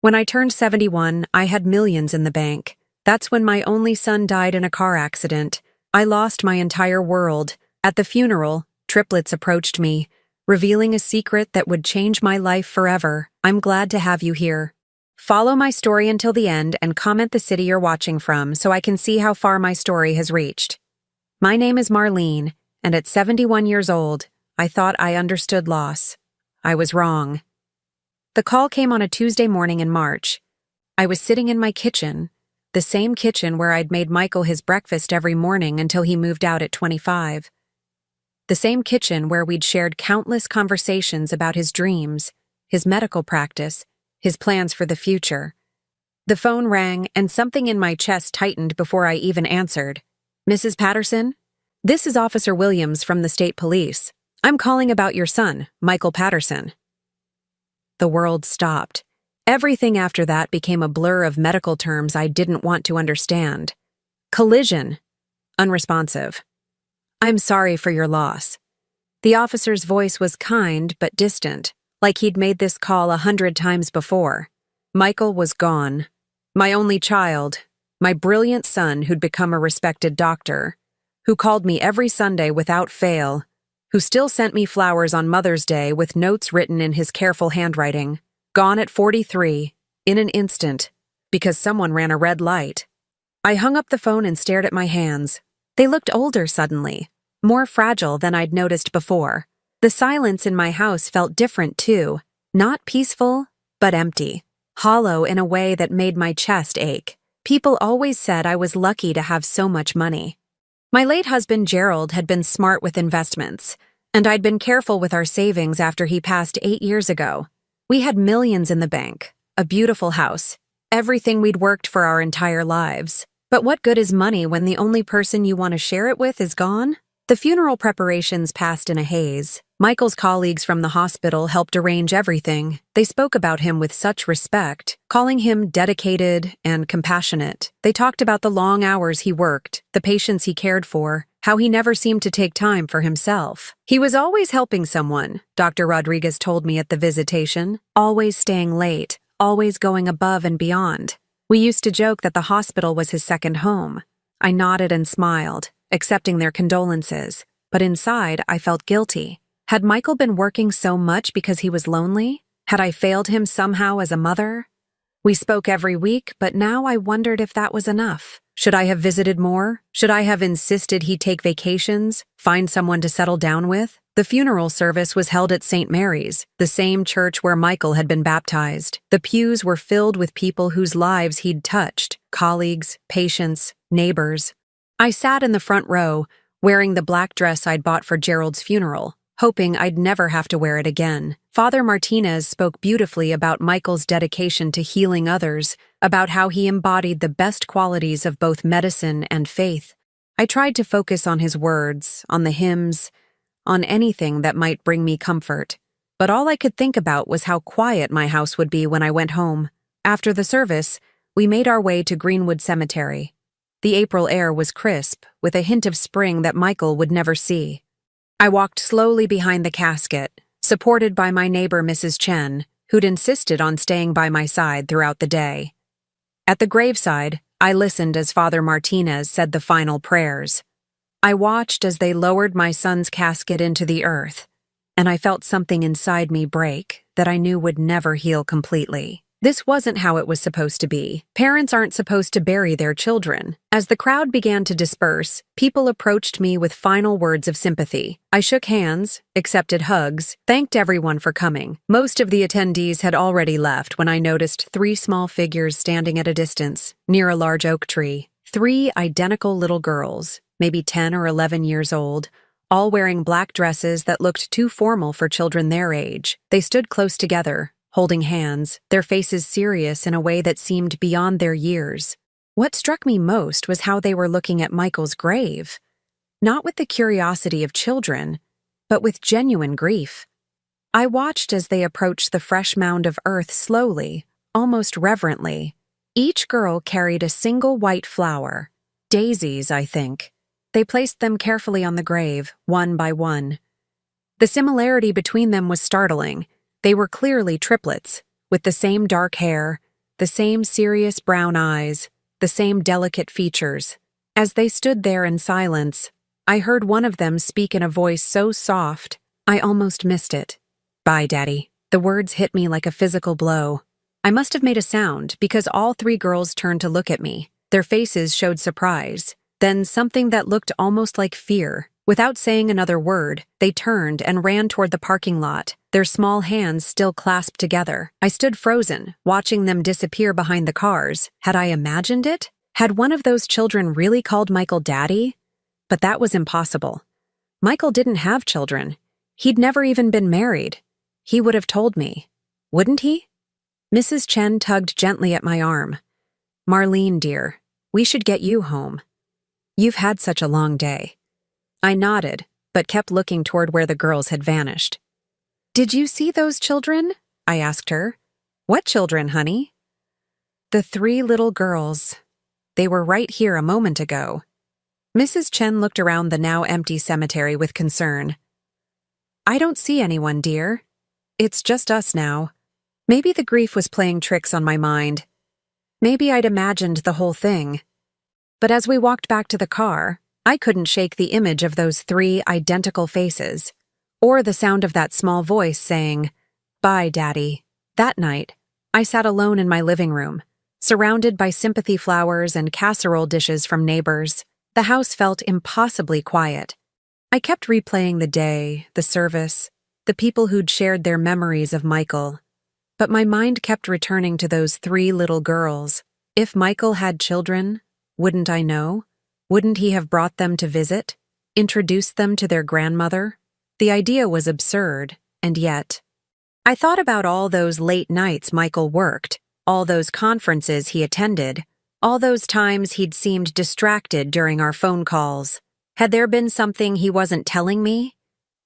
When I turned 71, I had millions in the bank. That's when my only son died in a car accident. I lost my entire world. At the funeral, triplets approached me, revealing a secret that would change my life forever. I'm glad to have you here. Follow my story until the end and comment the city you're watching from so I can see how far my story has reached. My name is Marlene, and at 71 years old, I thought I understood loss. I was wrong. The call came on a Tuesday morning in March. I was sitting in my kitchen, the same kitchen where I'd made Michael his breakfast every morning until he moved out at 25. The same kitchen where we'd shared countless conversations about his dreams, his medical practice, his plans for the future. The phone rang and something in my chest tightened before I even answered. Mrs. Patterson? This is Officer Williams from the state police. I'm calling about your son, Michael Patterson. The world stopped. Everything after that became a blur of medical terms I didn't want to understand. Collision. Unresponsive. I'm sorry for your loss. The officer's voice was kind but distant, like he'd made this call 100 times before. Michael was gone. My only child, my brilliant son who'd become a respected doctor, who called me every Sunday without fail, who still sent me flowers on Mother's Day with notes written in his careful handwriting, gone at 43, in an instant, because someone ran a red light. I hung up the phone and stared at my hands. They looked older suddenly, more fragile than I'd noticed before. The silence in my house felt different too, not peaceful, but empty, hollow in a way that made my chest ache. People always said I was lucky to have so much money. My late husband Gerald had been smart with investments, and I'd been careful with our savings after he passed 8 years ago. We had millions in the bank, a beautiful house, everything we'd worked for our entire lives. But what good is money when the only person you want to share it with is gone? The funeral preparations passed in a haze. Michael's colleagues from the hospital helped arrange everything. They spoke about him with such respect, calling him dedicated and compassionate. They talked about the long hours he worked, the patients he cared for, how he never seemed to take time for himself. He was always helping someone, Dr. Rodriguez told me at the visitation, always staying late, always going above and beyond. We used to joke that the hospital was his second home. I nodded and smiled, accepting their condolences, but inside I felt guilty. Had Michael been working so much because he was lonely? Had I failed him somehow as a mother? We spoke every week, but now I wondered if that was enough. Should I have visited more? Should I have insisted he take vacations, find someone to settle down with? The funeral service was held at St. Mary's, the same church where Michael had been baptized. The pews were filled with people whose lives he'd touched, colleagues, patients, neighbors. I sat in the front row, wearing the black dress I'd bought for Gerald's funeral, hoping I'd never have to wear it again. Father Martinez spoke beautifully about Michael's dedication to healing others, about how he embodied the best qualities of both medicine and faith. I tried to focus on his words, on the hymns, on anything that might bring me comfort. But all I could think about was how quiet my house would be when I went home. After the service, we made our way to Greenwood Cemetery. The April air was crisp, with a hint of spring that Michael would never see. I walked slowly behind the casket, supported by my neighbor Mrs. Chen, who'd insisted on staying by my side throughout the day. At the graveside, I listened as Father Martinez said the final prayers. I watched as they lowered my son's casket into the earth, and I felt something inside me break that I knew would never heal completely. This wasn't how it was supposed to be. Parents aren't supposed to bury their children. As the crowd began to disperse, people approached me with final words of sympathy. I shook hands, accepted hugs, thanked everyone for coming. Most of the attendees had already left when I noticed 3 small figures standing at a distance, near a large oak tree. 3 identical little girls, maybe 10 or 11 years old, all wearing black dresses that looked too formal for children their age. They stood close together, holding hands, their faces serious in a way that seemed beyond their years. What struck me most was how they were looking at Michael's grave, not with the curiosity of children, but with genuine grief. I watched as they approached the fresh mound of earth slowly, almost reverently. Each girl carried a single white flower, daisies, I think. They placed them carefully on the grave, one by one. The similarity between them was startling. They were clearly triplets, with the same dark hair, the same serious brown eyes, the same delicate features. As they stood there in silence, I heard one of them speak in a voice so soft, I almost missed it. "Bye, Daddy." The words hit me like a physical blow. I must have made a sound because all three girls turned to look at me. Their faces showed surprise, then something that looked almost like fear. Without saying another word, they turned and ran toward the parking lot, their small hands still clasped together. I stood frozen, watching them disappear behind the cars. Had I imagined it? Had one of those children really called Michael Daddy? But that was impossible. Michael didn't have children. He'd never even been married. He would have told me. Wouldn't he? Mrs. Chen tugged gently at my arm. "Marlene, dear, we should get you home. You've had such a long day." I nodded, but kept looking toward where the girls had vanished. "Did you see those children?" I asked her. "What children, honey?" "The three little girls. They were right here a moment ago." Mrs. Chen looked around the now empty cemetery with concern. "I don't see anyone, dear. It's just us now." Maybe the grief was playing tricks on my mind. Maybe I'd imagined the whole thing. But as we walked back to the car, I couldn't shake the image of those three identical faces, or the sound of that small voice saying, "Bye, Daddy." That night, I sat alone in my living room, surrounded by sympathy flowers and casserole dishes from neighbors. The house felt impossibly quiet. I kept replaying the day, the service, the people who'd shared their memories of Michael. But my mind kept returning to those three little girls. If Michael had children, wouldn't I know? Wouldn't he have brought them to visit? Introduced them to their grandmother? The idea was absurd, and yet... I thought about all those late nights Michael worked, all those conferences he attended, all those times he'd seemed distracted during our phone calls. Had there been something he wasn't telling me?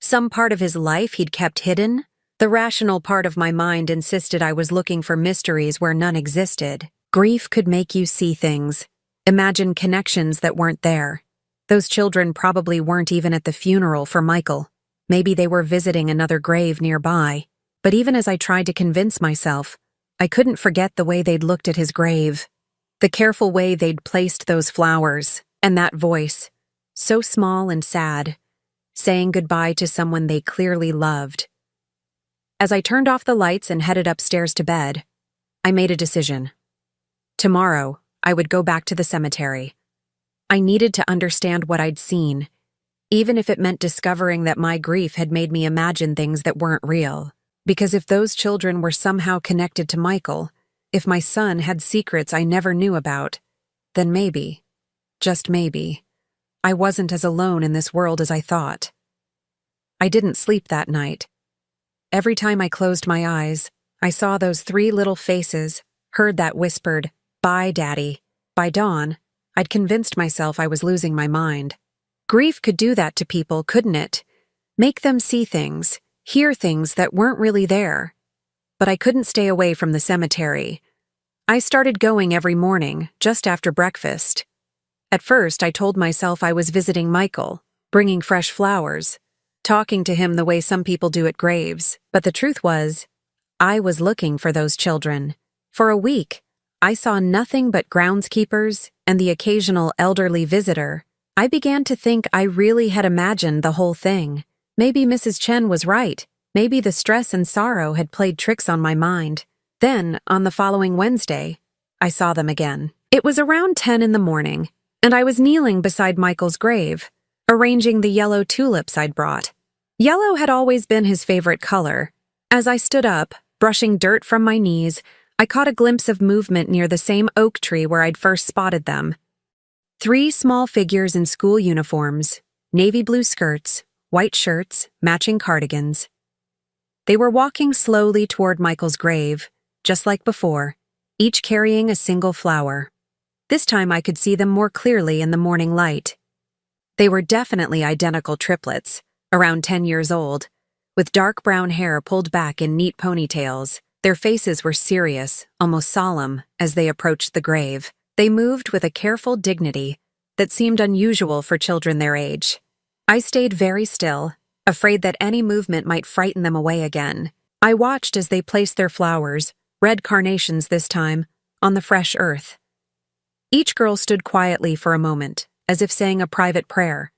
Some part of his life he'd kept hidden? The rational part of my mind insisted I was looking for mysteries where none existed. Grief could make you see things, imagine connections that weren't there. Those children probably weren't even at the funeral for Michael. Maybe they were visiting another grave nearby. But even as I tried to convince myself, I couldn't forget the way they'd looked at his grave, the careful way they'd placed those flowers, and that voice, so small and sad, saying goodbye to someone they clearly loved. As I turned off the lights and headed upstairs to bed, I made a decision. Tomorrow, I would go back to the cemetery. I needed to understand what I'd seen, even if it meant discovering that my grief had made me imagine things that weren't real. Because if those children were somehow connected to Michael, if my son had secrets I never knew about, then maybe, just maybe, I wasn't as alone in this world as I thought. I didn't sleep that night. Every time I closed my eyes, I saw those three little faces, heard that whispered, "Bye, Daddy." By dawn, I'd convinced myself I was losing my mind. Grief could do that to people, couldn't it? Make them see things, hear things that weren't really there. But I couldn't stay away from the cemetery. I started going every morning, just after breakfast. At first, I told myself I was visiting Michael, bringing fresh flowers, talking to him the way some people do at graves. But the truth was, I was looking for those children. For a week, I saw nothing but groundskeepers and the occasional elderly visitor. I began to think I really had imagined the whole thing. Maybe Mrs. Chen was right. Maybe the stress and sorrow had played tricks on my mind. Then, on the following Wednesday, I saw them again. It was around 10 in the morning, and I was kneeling beside Michael's grave, arranging the yellow tulips I'd brought. Yellow had always been his favorite color. As I stood up, brushing dirt from my knees, I caught a glimpse of movement near the same oak tree where I'd first spotted them. Three small figures in school uniforms, navy blue skirts, white shirts, matching cardigans. They were walking slowly toward Michael's grave, just like before, each carrying a single flower. This time I could see them more clearly in the morning light. They were definitely identical triplets, around 10 years old, with dark brown hair pulled back in neat ponytails. Their faces were serious, almost solemn, as they approached the grave. They moved with a careful dignity that seemed unusual for children their age. I stayed very still, afraid that any movement might frighten them away again. I watched as they placed their flowers, red carnations this time, on the fresh earth. Each girl stood quietly for a moment, as if saying a private prayer.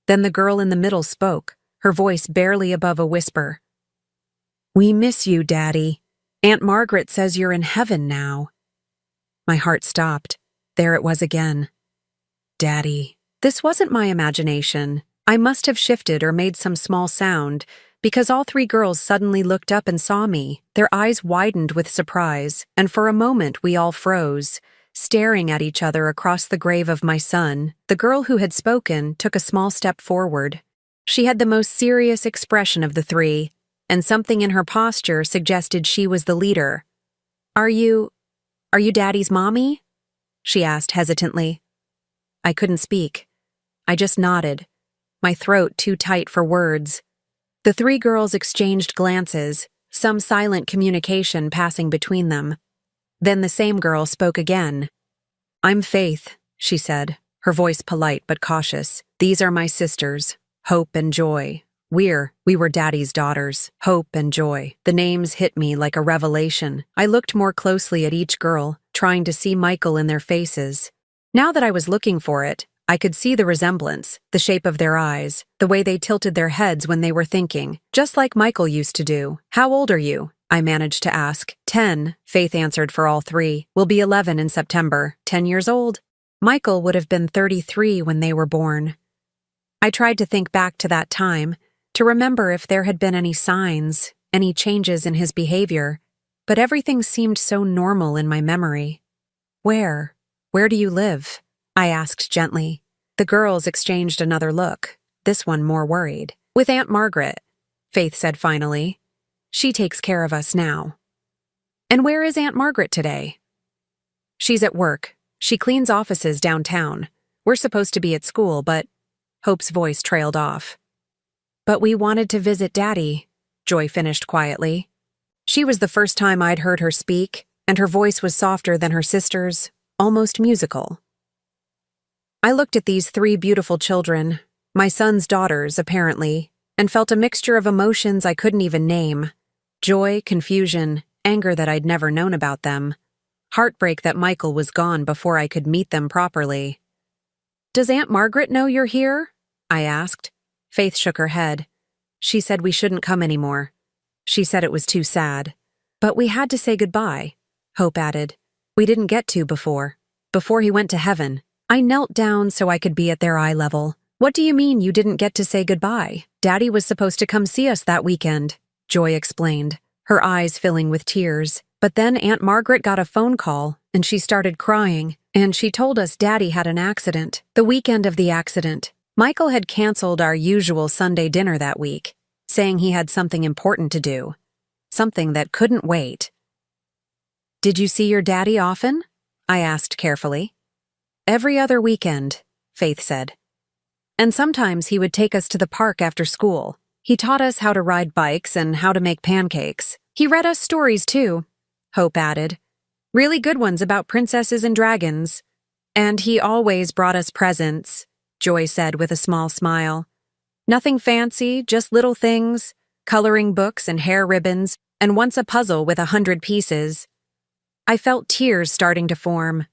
Then the girl in the middle spoke, her voice barely above a whisper. "We miss you, Daddy. Aunt Margaret says you're in heaven now." My heart stopped. There it was again. Daddy. This wasn't my imagination. I must have shifted or made some small sound, because all three girls suddenly looked up and saw me. Their eyes widened with surprise, and for a moment we all froze, staring at each other across the grave of my son. The girl who had spoken took a small step forward. She had the most serious expression of the three, and something in her posture suggested she was the leader. Are you Daddy's mommy?" she asked hesitantly. I couldn't speak. I just nodded, my throat too tight for words. The three girls exchanged glances, some silent communication passing between them. Then the same girl spoke again. "I'm Faith," she said, her voice polite but cautious. "These are my sisters, Hope and Joy. We were Daddy's daughters, Hope and Joy." The names hit me like a revelation. I looked more closely at each girl, trying to see Michael in their faces. Now that I was looking for it, I could see the resemblance, the shape of their eyes, the way they tilted their heads when they were thinking, just like Michael used to do. "How old are you?" I managed to ask. 10, Faith answered for all three. "We'll be 11 in September. 10 years old." Michael would have been 33 when they were born. I tried to think back to that time, to remember if there had been any signs, any changes in his behavior, but everything seemed so normal in my memory. Where do you live?" I asked gently. The girls exchanged another look, this one more worried. "With Aunt Margaret," Faith said finally. "She takes care of us now." "And where is Aunt Margaret today?" "She's at work. She cleans offices downtown. We're supposed to be at school, but..." Hope's voice trailed off. "But we wanted to visit Daddy," Joy finished quietly. She was the first time I'd heard her speak, and her voice was softer than her sister's, almost musical. I looked at these three beautiful children, my son's daughters, apparently, and felt a mixture of emotions I couldn't even name. Joy, confusion, anger that I'd never known about them. Heartbreak that Michael was gone before I could meet them properly. "Does Aunt Margaret know you're here?" I asked. Faith shook her head. "She said we shouldn't come anymore. She said it was too sad. But we had to say goodbye," Hope added. "We didn't get to before he went to heaven." I knelt down so I could be at their eye level. "What do you mean you didn't get to say goodbye? Daddy was supposed to come see us that weekend," Joy explained, her eyes filling with tears. "But then Aunt Margaret got a phone call, and she started crying, and she told us Daddy had an accident. The weekend of the accident, Michael had canceled our usual Sunday dinner that week, saying he had something important to do, something that couldn't wait." "Did you see your daddy often?" I asked carefully. "Every other weekend," Faith said. "And sometimes he would take us to the park after school. He taught us how to ride bikes and how to make pancakes. He read us stories too," Hope added. "Really good ones about princesses and dragons. And he always brought us presents," Joy said with a small smile. "Nothing fancy, just little things, coloring books and hair ribbons, and once a puzzle with 100 pieces." I felt tears starting to form.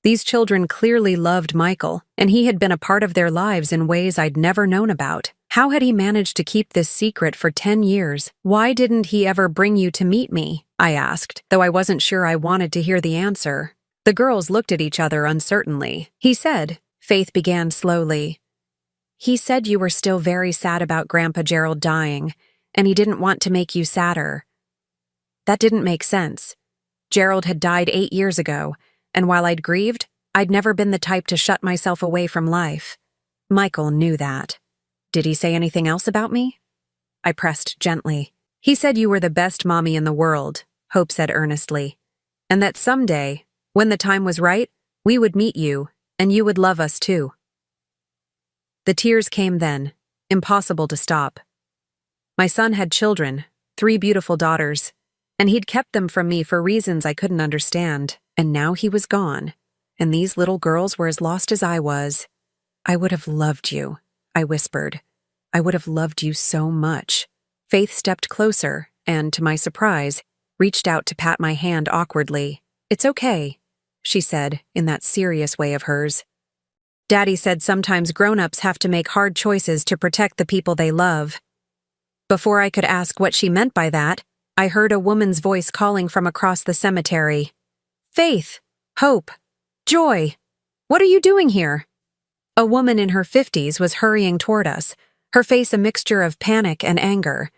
These children clearly loved Michael, and he had been a part of their lives in ways I'd never known about. How had he managed to keep this secret for 10 years? "Why didn't he ever bring you to meet me?" I asked, though I wasn't sure I wanted to hear the answer. The girls looked at each other uncertainly. "He said," Faith began slowly, "he said you were still very sad about Grandpa Gerald dying, and he didn't want to make you sadder." That didn't make sense. Gerald had died 8 years ago, and while I'd grieved, I'd never been the type to shut myself away from life. Michael knew that. "Did he say anything else about me?" I pressed gently. "He said you were the best mommy in the world," Hope said earnestly, "and that someday, when the time was right, we would meet you, and you would love us too." The tears came then, impossible to stop. My son had children, 3 beautiful daughters, and he'd kept them from me for reasons I couldn't understand. And now he was gone, and these little girls were as lost as I was. "I would have loved you," I whispered. "I would have loved you so much." Faith stepped closer and, to my surprise, reached out to pat my hand awkwardly. It's okay, she said in that serious way of hers. Daddy said sometimes grown-ups have to make hard choices to protect the people they love. Before I could ask what she meant by that, I heard a woman's voice calling from across the cemetery. Faith, hope, joy, what are you doing here? A woman in her 50s was hurrying toward us, her face a mixture of panic and anger.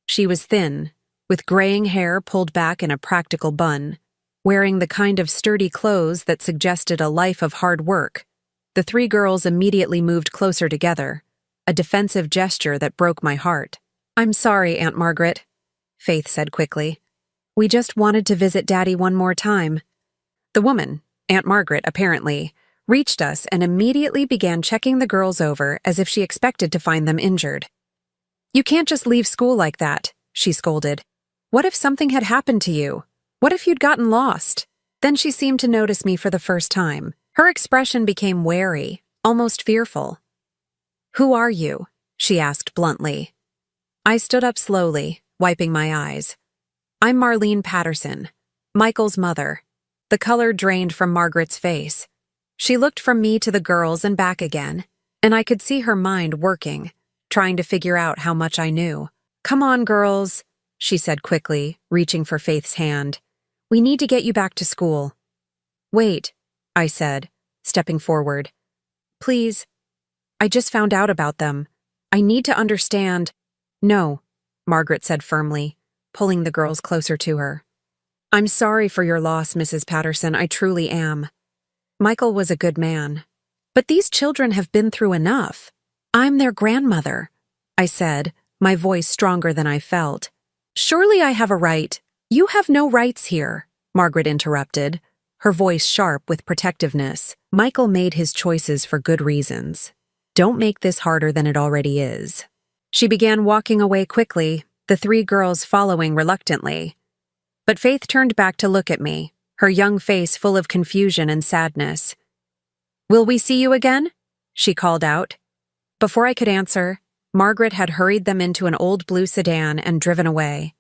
She was thin, with graying hair pulled back in a practical bun, wearing the kind of sturdy clothes that suggested a life of hard work. The three girls immediately moved closer together, a defensive gesture that broke my heart. I'm sorry, Aunt Margaret, Faith said quickly. We just wanted to visit Daddy one more time. The woman, Aunt Margaret apparently, reached us and immediately began checking the girls over as if she expected to find them injured. You can't just leave school like that, she scolded. What if something had happened to you? What if you'd gotten lost? Then she seemed to notice me for the first time. Her expression became wary, almost fearful. Who are you? She asked bluntly. I stood up slowly, wiping my eyes. I'm Marlene Patterson, Michael's mother. The color drained from Margaret's face. She looked from me to the girls and back again, and I could see her mind working, trying to figure out how much I knew. Come on, girls, she said quickly, reaching for Faith's hand. We need to get you back to school. Wait, I said, stepping forward. Please, I just found out about them. I need to understand. No, Margaret said firmly, pulling the girls closer to her. I'm sorry for your loss, Mrs. Patterson, I truly am. Michael was a good man. But these children have been through enough. I'm their grandmother, I said, my voice stronger than I felt. Surely I have a right. You have no rights here, Margaret interrupted, her voice sharp with protectiveness. Michael made his choices for good reasons. Don't make this harder than it already is. She began walking away quickly, the three girls following reluctantly. But Faith turned back to look at me, her young face full of confusion and sadness. Will we see you again? She called out. Before I could answer, Margaret had hurried them into an old blue sedan and driven away,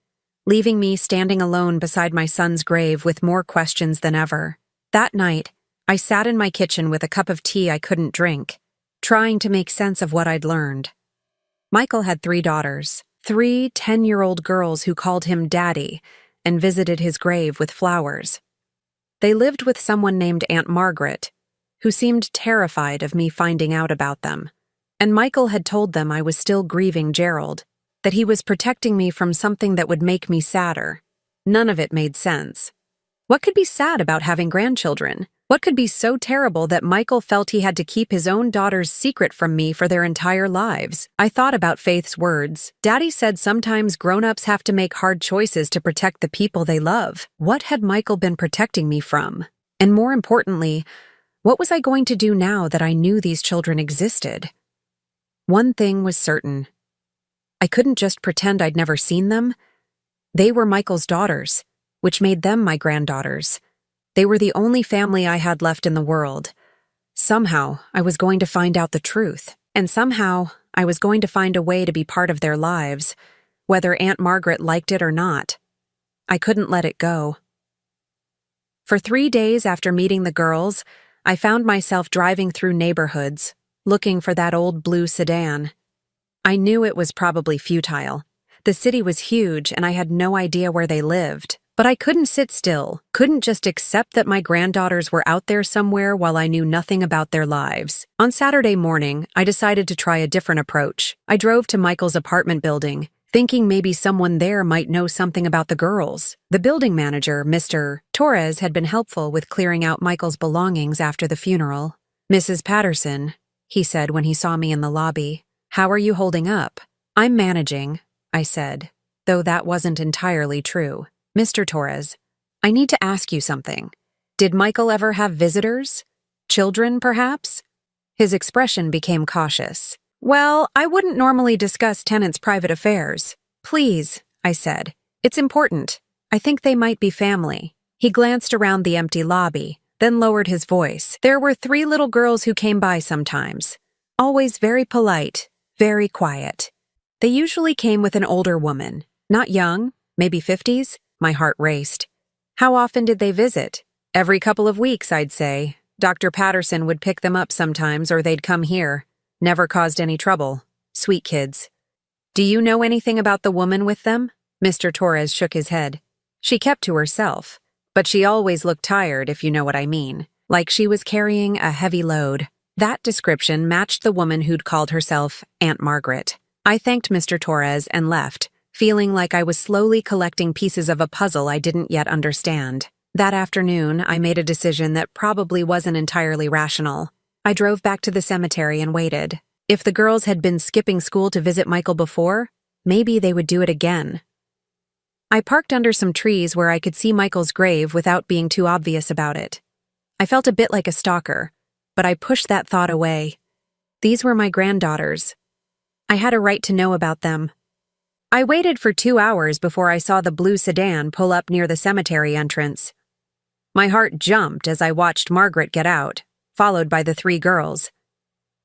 leaving me standing alone beside my son's grave with more questions than ever. That night, I sat in my kitchen with a cup of tea I couldn't drink, trying to make sense of what I'd learned. Michael had 3 daughters, 3 10-year-old girls who called him Daddy and visited his grave with flowers. They lived with someone named Aunt Margaret, who seemed terrified of me finding out about them. And Michael had told them I was still grieving Gerald, that he was protecting me from something that would make me sadder. None of it made sense. What could be sad about having grandchildren? What could be so terrible that Michael felt he had to keep his own daughter's secret from me for their entire lives? I thought about Faith's words. Daddy said sometimes grown-ups have to make hard choices to protect the people they love. What had Michael been protecting me from? And more importantly, what was I going to do now that I knew these children existed? One thing was certain. I couldn't just pretend I'd never seen them. They were Michael's daughters, which made them my granddaughters. They were the only family I had left in the world. Somehow, I was going to find out the truth, and somehow, I was going to find a way to be part of their lives, whether Aunt Margaret liked it or not. I couldn't let it go. For 3 days after meeting the girls, I found myself driving through neighborhoods, looking for that old blue sedan. I knew it was probably futile. The city was huge, and I had no idea where they lived. But I couldn't sit still, couldn't just accept that my granddaughters were out there somewhere while I knew nothing about their lives. On Saturday morning, I decided to try a different approach. I drove to Michael's apartment building, thinking maybe someone there might know something about the girls. The building manager, Mr. Torres, had been helpful with clearing out Michael's belongings after the funeral. Mrs. Patterson, he said when he saw me in the lobby, how are you holding up? I'm managing, I said, though that wasn't entirely true. Mr. Torres, I need to ask you something. Did Michael ever have visitors? Children, perhaps? His expression became cautious. Well, I wouldn't normally discuss tenants' private affairs. Please, I said. It's important. I think they might be family. He glanced around the empty lobby, then lowered his voice. There were 3 little girls who came by sometimes. Always very polite, very quiet. They usually came with an older woman. Not young, maybe 50s. My heart raced. How often did they visit? Every couple of weeks, I'd say. Dr. Patterson would pick them up sometimes or they'd come here. Never caused any trouble. Sweet kids. Do you know anything about the woman with them? Mr. Torres shook his head. She kept to herself, but she always looked tired, if you know what I mean. Like she was carrying a heavy load. That description matched the woman who'd called herself Aunt Margaret. I thanked Mr. Torres and left, feeling like I was slowly collecting pieces of a puzzle I didn't yet understand. That afternoon, I made a decision that probably wasn't entirely rational. I drove back to the cemetery and waited. If the girls had been skipping school to visit Michael before, maybe they would do it again. I parked under some trees where I could see Michael's grave without being too obvious about it. I felt a bit like a stalker, but I pushed that thought away. These were my granddaughters. I had a right to know about them. I waited for 2 hours before I saw the blue sedan pull up near the cemetery entrance. My heart jumped as I watched Margaret get out, followed by the 3 girls.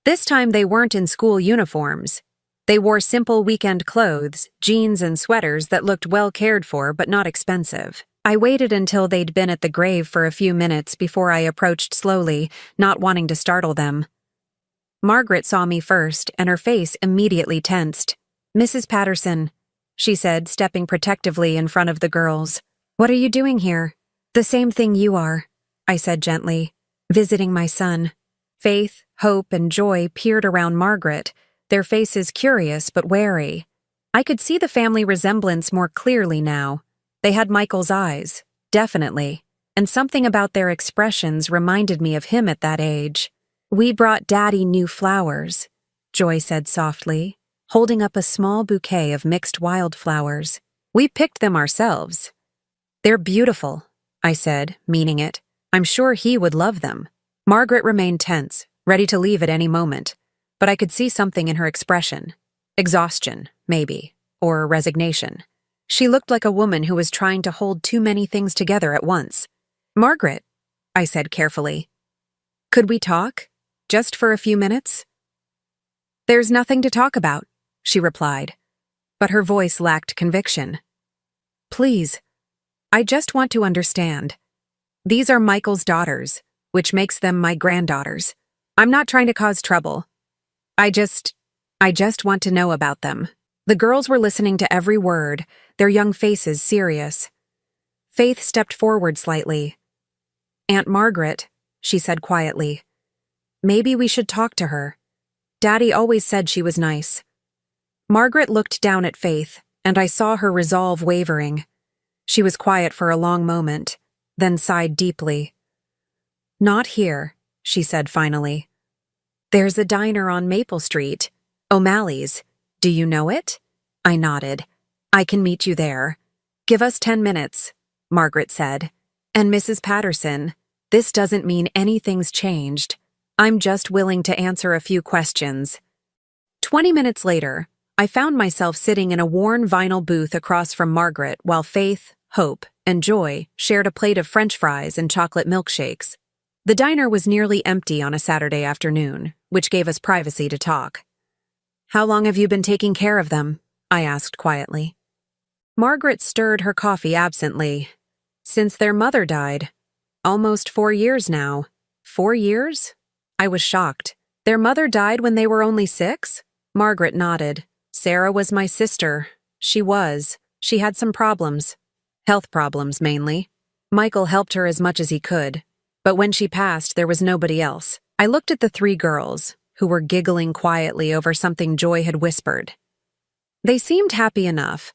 This time they weren't in school uniforms. They wore simple weekend clothes, jeans and sweaters that looked well cared for but not expensive. I waited until they'd been at the grave for a few minutes before I approached slowly, not wanting to startle them. Margaret saw me first, and her face immediately tensed. "Mrs. Patterson," she said, stepping protectively in front of the girls. "What are you doing here?" "The same thing you are," I said gently. "Visiting my son." Faith, hope, and joy peered around Margaret, their faces curious but wary. I could see the family resemblance more clearly now. They had Michael's eyes, definitely, and something about their expressions reminded me of him at that age. "We brought Daddy new flowers," Joy said softly, holding up a small bouquet of mixed wildflowers. "We picked them ourselves." "They're beautiful," I said, meaning it. "I'm sure he would love them." Margaret remained tense, ready to leave at any moment, but I could see something in her expression. Exhaustion, maybe, or resignation. She looked like a woman who was trying to hold too many things together at once. "Margaret," I said carefully, "could we talk? Just for a few minutes?" "There's nothing to talk about," she replied, but her voice lacked conviction. "Please, I just want to understand. These are Michael's daughters, which makes them my granddaughters. I'm not trying to cause trouble. I just want to know about them." The girls were listening to every word, their young faces serious. Faith stepped forward slightly. "Aunt Margaret," she said quietly, "maybe we should talk to her. Daddy always said she was nice." Margaret looked down at Faith, and I saw her resolve wavering. She was quiet for a long moment, then sighed deeply. "Not here," she said finally. "There's a diner on Maple Street, O'Malley's. Do you know it?" I nodded. "I can meet you there." "Give us 10 minutes," Margaret said. "And Mrs. Patterson, this doesn't mean anything's changed. I'm just willing to answer a few questions." 20 minutes later, I found myself sitting in a worn vinyl booth across from Margaret while Faith, Hope, and Joy shared a plate of French fries and chocolate milkshakes. The diner was nearly empty on a Saturday afternoon, which gave us privacy to talk. "How long have you been taking care of them?" I asked quietly. Margaret stirred her coffee absently. "Since their mother died. Almost 4 years now." 4 years? I was shocked. "Their mother died when they were only 6? Margaret nodded. "Sarah was my sister. She had some problems. Health problems, mainly. Michael helped her as much as he could. But when she passed, there was nobody else." I looked at the 3 girls, who were giggling quietly over something Joy had whispered. They seemed happy enough,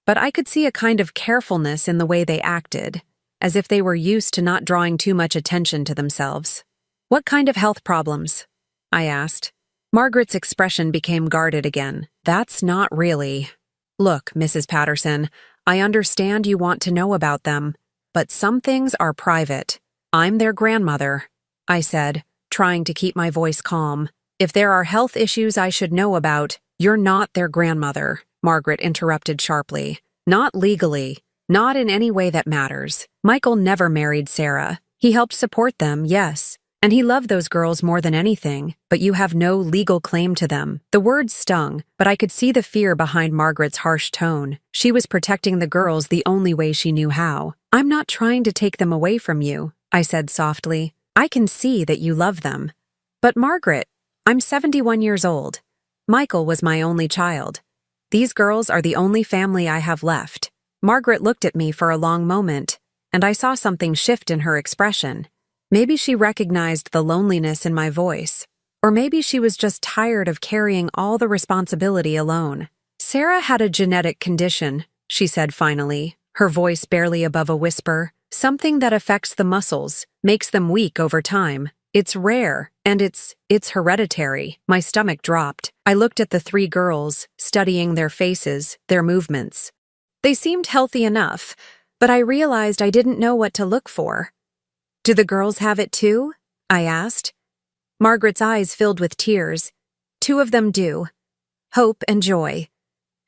but I could see a kind of carefulness in the way they acted, as if they were used to not drawing too much attention to themselves. "What kind of health problems?" I asked. Margaret's expression became guarded again. "That's not really." "Look, Mrs. Patterson, I understand you want to know about them, but some things are private. I'm their grandmother," I said, trying to keep my voice calm. "If there are health issues I should know about, you're not their grandmother," Margaret interrupted sharply. "Not legally. Not in any way that matters. Michael never married Sarah. He helped support them, yes, and he loved those girls more than anything, but you have no legal claim to them." The words stung, but I could see the fear behind Margaret's harsh tone. She was protecting the girls the only way she knew how. "I'm not trying to take them away from you. I said softly. I can see that you love them. But Margaret, I'm 71 years old. Michael was my only child. These girls are the only family I have left. Margaret looked at me for a long moment, and I saw something shift in her expression. Maybe she recognized the loneliness in my voice, or maybe she was just tired of carrying all the responsibility alone. Sarah had a genetic condition, she said finally, her voice barely above a whisper. Something that affects the muscles, makes them weak over time. It's rare, and it's hereditary. My stomach dropped. I looked at the three girls, studying their faces, their movements. They seemed healthy enough, but I realized I didn't know what to look for. Do the girls have it too? I asked. Margaret's eyes filled with tears. Two of them do. Hope and Joy.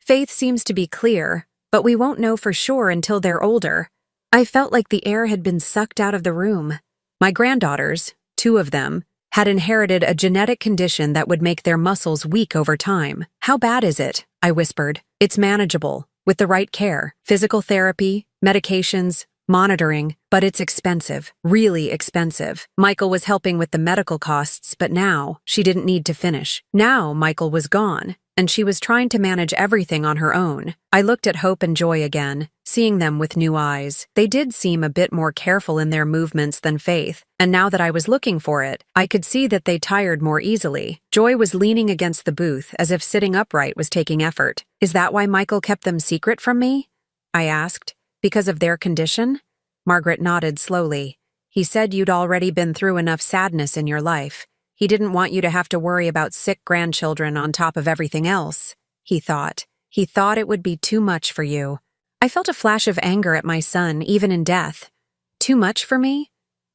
Faith seems to be clear, but we won't know for sure until they're older. I felt like the air had been sucked out of the room. My granddaughters, two of them, had inherited a genetic condition that would make their muscles weak over time. How bad is it? I whispered. It's manageable, with the right care, physical therapy, medications, monitoring, but it's expensive, really expensive. Michael was helping with the medical costs, but now she didn't need to finish. Now Michael was gone, and she was trying to manage everything on her own. I looked at Hope and Joy again, seeing them with new eyes. They did seem a bit more careful in their movements than Faith, and now that I was looking for it, I could see that they tired more easily. Joy was leaning against the booth as if sitting upright was taking effort. Is that why Michael kept them secret from me? I asked. Because of their condition? Margaret nodded slowly. He said you'd already been through enough sadness in your life. He didn't want you to have to worry about sick grandchildren on top of everything else, he thought. He thought it would be too much for you. I felt a flash of anger at my son, even in death. Too much for me?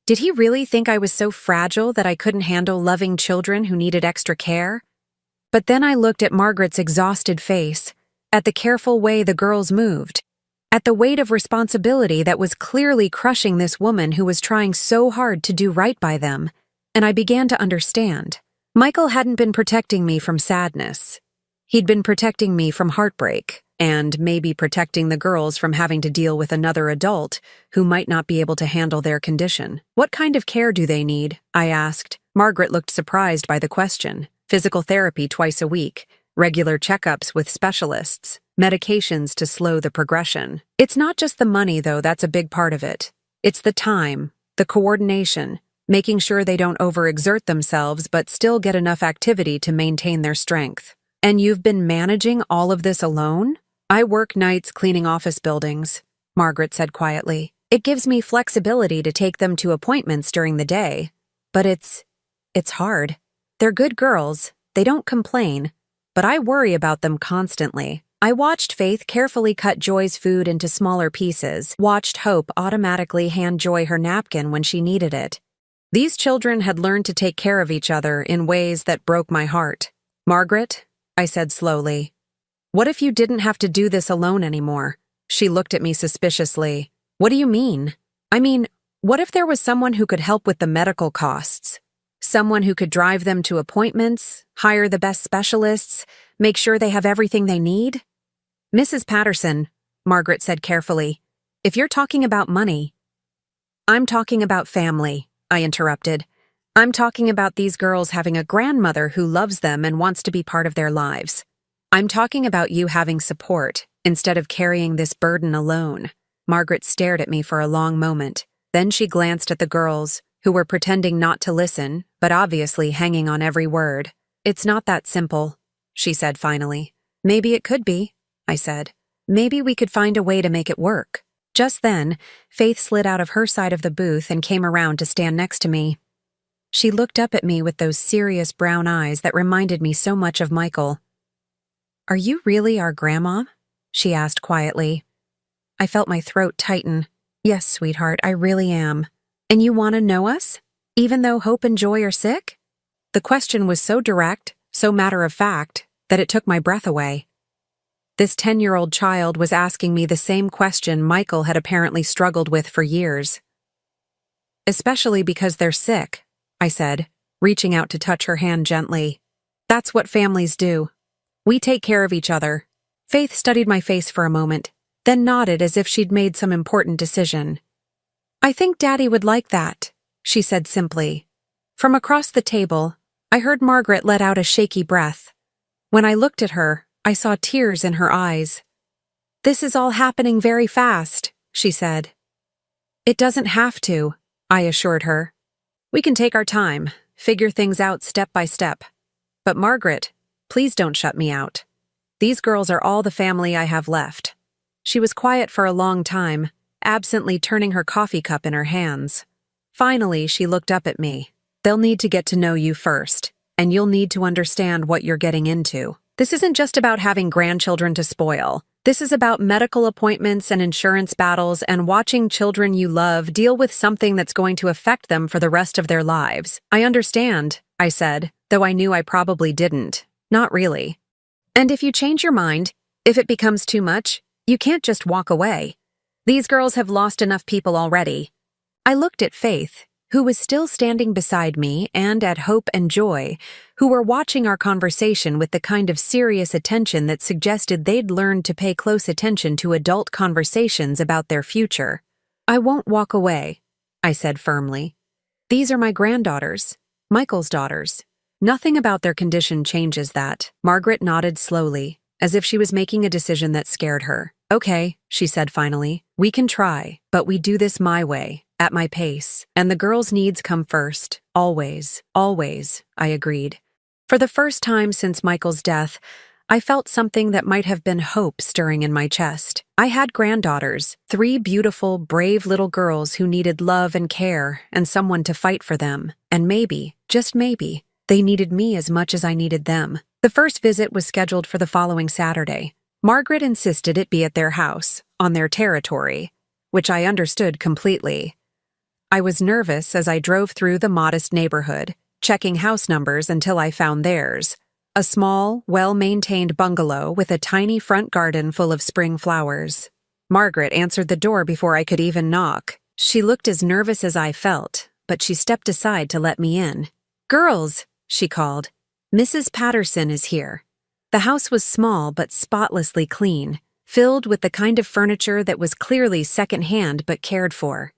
Did he really think I was so fragile that I couldn't handle loving children who needed extra care? But then I looked at Margaret's exhausted face, at the careful way the girls moved, at the weight of responsibility that was clearly crushing this woman who was trying so hard to do right by them, and I began to understand. Michael hadn't been protecting me from sadness. He'd been protecting me from heartbreak, and maybe protecting the girls from having to deal with another adult who might not be able to handle their condition. What kind of care do they need? I asked. Margaret looked surprised by the question. Physical therapy twice a week, regular checkups with specialists, medications to slow the progression. It's not just the money, though, that's a big part of it. It's the time, the coordination, making sure they don't overexert themselves but still get enough activity to maintain their strength. And you've been managing all of this alone? I work nights cleaning office buildings, Margaret said quietly. It gives me flexibility to take them to appointments during the day. But it's hard. They're good girls, they don't complain, but I worry about them constantly. I watched Faith carefully cut Joy's food into smaller pieces, watched Hope automatically hand Joy her napkin when she needed it. These children had learned to take care of each other in ways that broke my heart. Margaret, I said slowly, what if you didn't have to do this alone anymore? She looked at me suspiciously. What do you mean? I mean, what if there was someone who could help with the medical costs? Someone who could drive them to appointments, hire the best specialists, make sure they have everything they need? Mrs. Patterson, Margaret said carefully, if you're talking about money, I'm talking about family, I interrupted. I'm talking about these girls having a grandmother who loves them and wants to be part of their lives. I'm talking about you having support instead of carrying this burden alone. Margaret stared at me for a long moment. Then she glanced at the girls, who were pretending not to listen, but obviously hanging on every word. It's not that simple, she said finally. Maybe it could be, I said. Maybe we could find a way to make it work. Just then, Faith slid out of her side of the booth and came around to stand next to me. She looked up at me with those serious brown eyes that reminded me so much of Michael. Are you really our grandma? She asked quietly. I felt my throat tighten. Yes, sweetheart, I really am. And you want to know us? Even though Hope and Joy are sick? The question was so direct, so matter-of-fact, that it took my breath away. This 10-year-old child was asking me the same question Michael had apparently struggled with for years. Especially because they're sick, I said, reaching out to touch her hand gently. That's what families do. We take care of each other. Faith studied my face for a moment, then nodded as if she'd made some important decision. "I think Daddy would like that," she said simply. From across the table, I heard Margaret let out a shaky breath. When I looked at her, I saw tears in her eyes. "This is all happening very fast," she said. "It doesn't have to," I assured her. "We can take our time, figure things out step by step. But Margaret, please don't shut me out. These girls are all the family I have left." She was quiet for a long time, absently turning her coffee cup in her hands. Finally, she looked up at me. "They'll need to get to know you first, and you'll need to understand what you're getting into. This isn't just about having grandchildren to spoil. This is about medical appointments and insurance battles and watching children you love deal with something that's going to affect them for the rest of their lives." "I understand," I said, though I knew I probably didn't. Not really. "And if you change your mind, if it becomes too much, you can't just walk away. These girls have lost enough people already." I looked at Faith, who was still standing beside me, and at Hope and Joy, who were watching our conversation with the kind of serious attention that suggested they'd learned to pay close attention to adult conversations about their future. "I won't walk away," I said firmly. "These are my granddaughters, Michael's daughters. Nothing about their condition changes that." Margaret nodded slowly, as if she was making a decision that scared her. "Okay," she said finally. "We can try, but we do this my way, at my pace. And the girls' needs come first. Always, always," I agreed. For the first time since Michael's death, I felt something that might have been hope stirring in my chest. I had granddaughters, 3 beautiful, brave little girls who needed love and care and someone to fight for them. And maybe, just maybe, they needed me as much as I needed them. The first visit was scheduled for the following Saturday. Margaret insisted it be at their house, on their territory, which I understood completely. I was nervous as I drove through the modest neighborhood, checking house numbers until I found theirs. A small, well-maintained bungalow with a tiny front garden full of spring flowers. Margaret answered the door before I could even knock. She looked as nervous as I felt, but she stepped aside to let me in. "Girls," she called, "Mrs. Patterson is here." The house was small but spotlessly clean, filled with the kind of furniture that was clearly second-hand but cared for.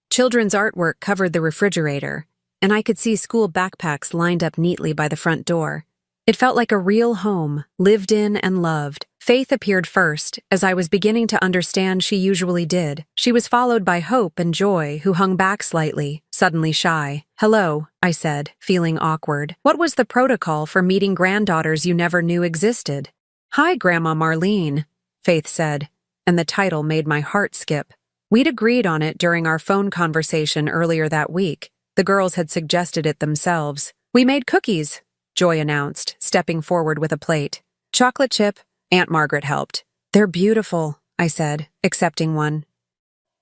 Children's artwork covered the refrigerator, and I could see school backpacks lined up neatly by the front door. It felt like a real home, lived in and loved. Faith appeared first, as I was beginning to understand she usually did. She was followed by Hope and Joy, who hung back slightly, suddenly shy. "Hello," I said, feeling awkward. "What was the protocol for meeting granddaughters you never knew existed?" "Hi, Grandma Marlene," Faith said, and the title made my heart skip. We'd agreed on it during our phone conversation earlier that week. The girls had suggested it themselves. "We made cookies," Joy announced, stepping forward with a plate. "Chocolate chip," Aunt Margaret helped. "They're beautiful," I said, accepting one.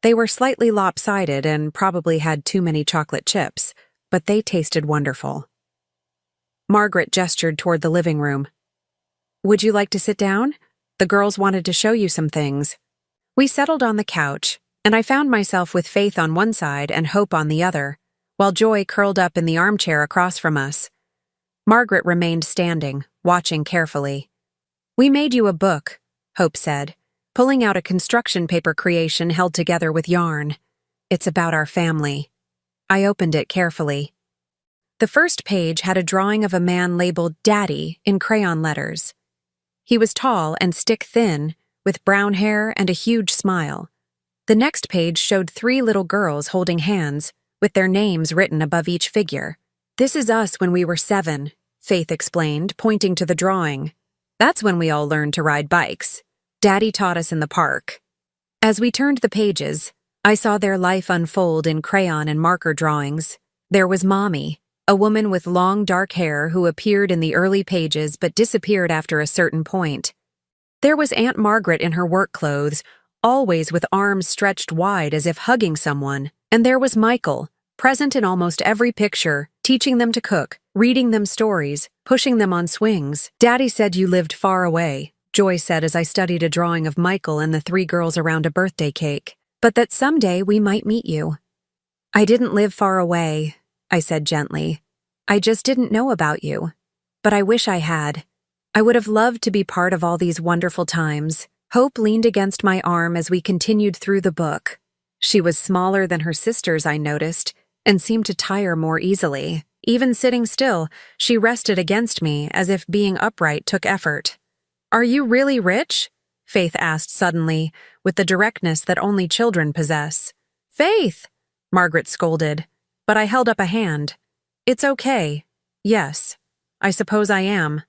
They were slightly lopsided and probably had too many chocolate chips, but they tasted wonderful. Margaret gestured toward the living room. "Would you like to sit down? The girls wanted to show you some things." We settled on the couch, and I found myself with Faith on one side and Hope on the other, while Joy curled up in the armchair across from us. Margaret remained standing, watching carefully. "We made you a book," Hope said, pulling out a construction paper creation held together with yarn. "It's about our family." I opened it carefully. The first page had a drawing of a man labeled Daddy in crayon letters. He was tall and stick-thin, with brown hair and a huge smile. The next page showed 3 little girls holding hands, with their names written above each figure. "This is us when we were 7, Faith explained, pointing to the drawing. "That's when we all learned to ride bikes. Daddy taught us in the park." As we turned the pages, I saw their life unfold in crayon and marker drawings. There was Mommy, a woman with long dark hair who appeared in the early pages but disappeared after a certain point. There was Aunt Margaret in her work clothes, always with arms stretched wide as if hugging someone. And there was Michael, present in almost every picture, teaching them to cook, reading them stories, pushing them on swings. "Daddy said you lived far away," Joy said as I studied a drawing of Michael and the 3 girls around a birthday cake, "but that someday we might meet you." "I didn't live far away," I said gently. "I just didn't know about you. But I wish I had. I would have loved to be part of all these wonderful times." Hope leaned against my arm as we continued through the book. She was smaller than her sisters, I noticed, and seemed to tire more easily. Even sitting still, she rested against me as if being upright took effort. "Are you really rich?" Faith asked suddenly, with the directness that only children possess. "Faith!" Margaret scolded, but I held up a hand. "It's okay. Yes, I suppose I am.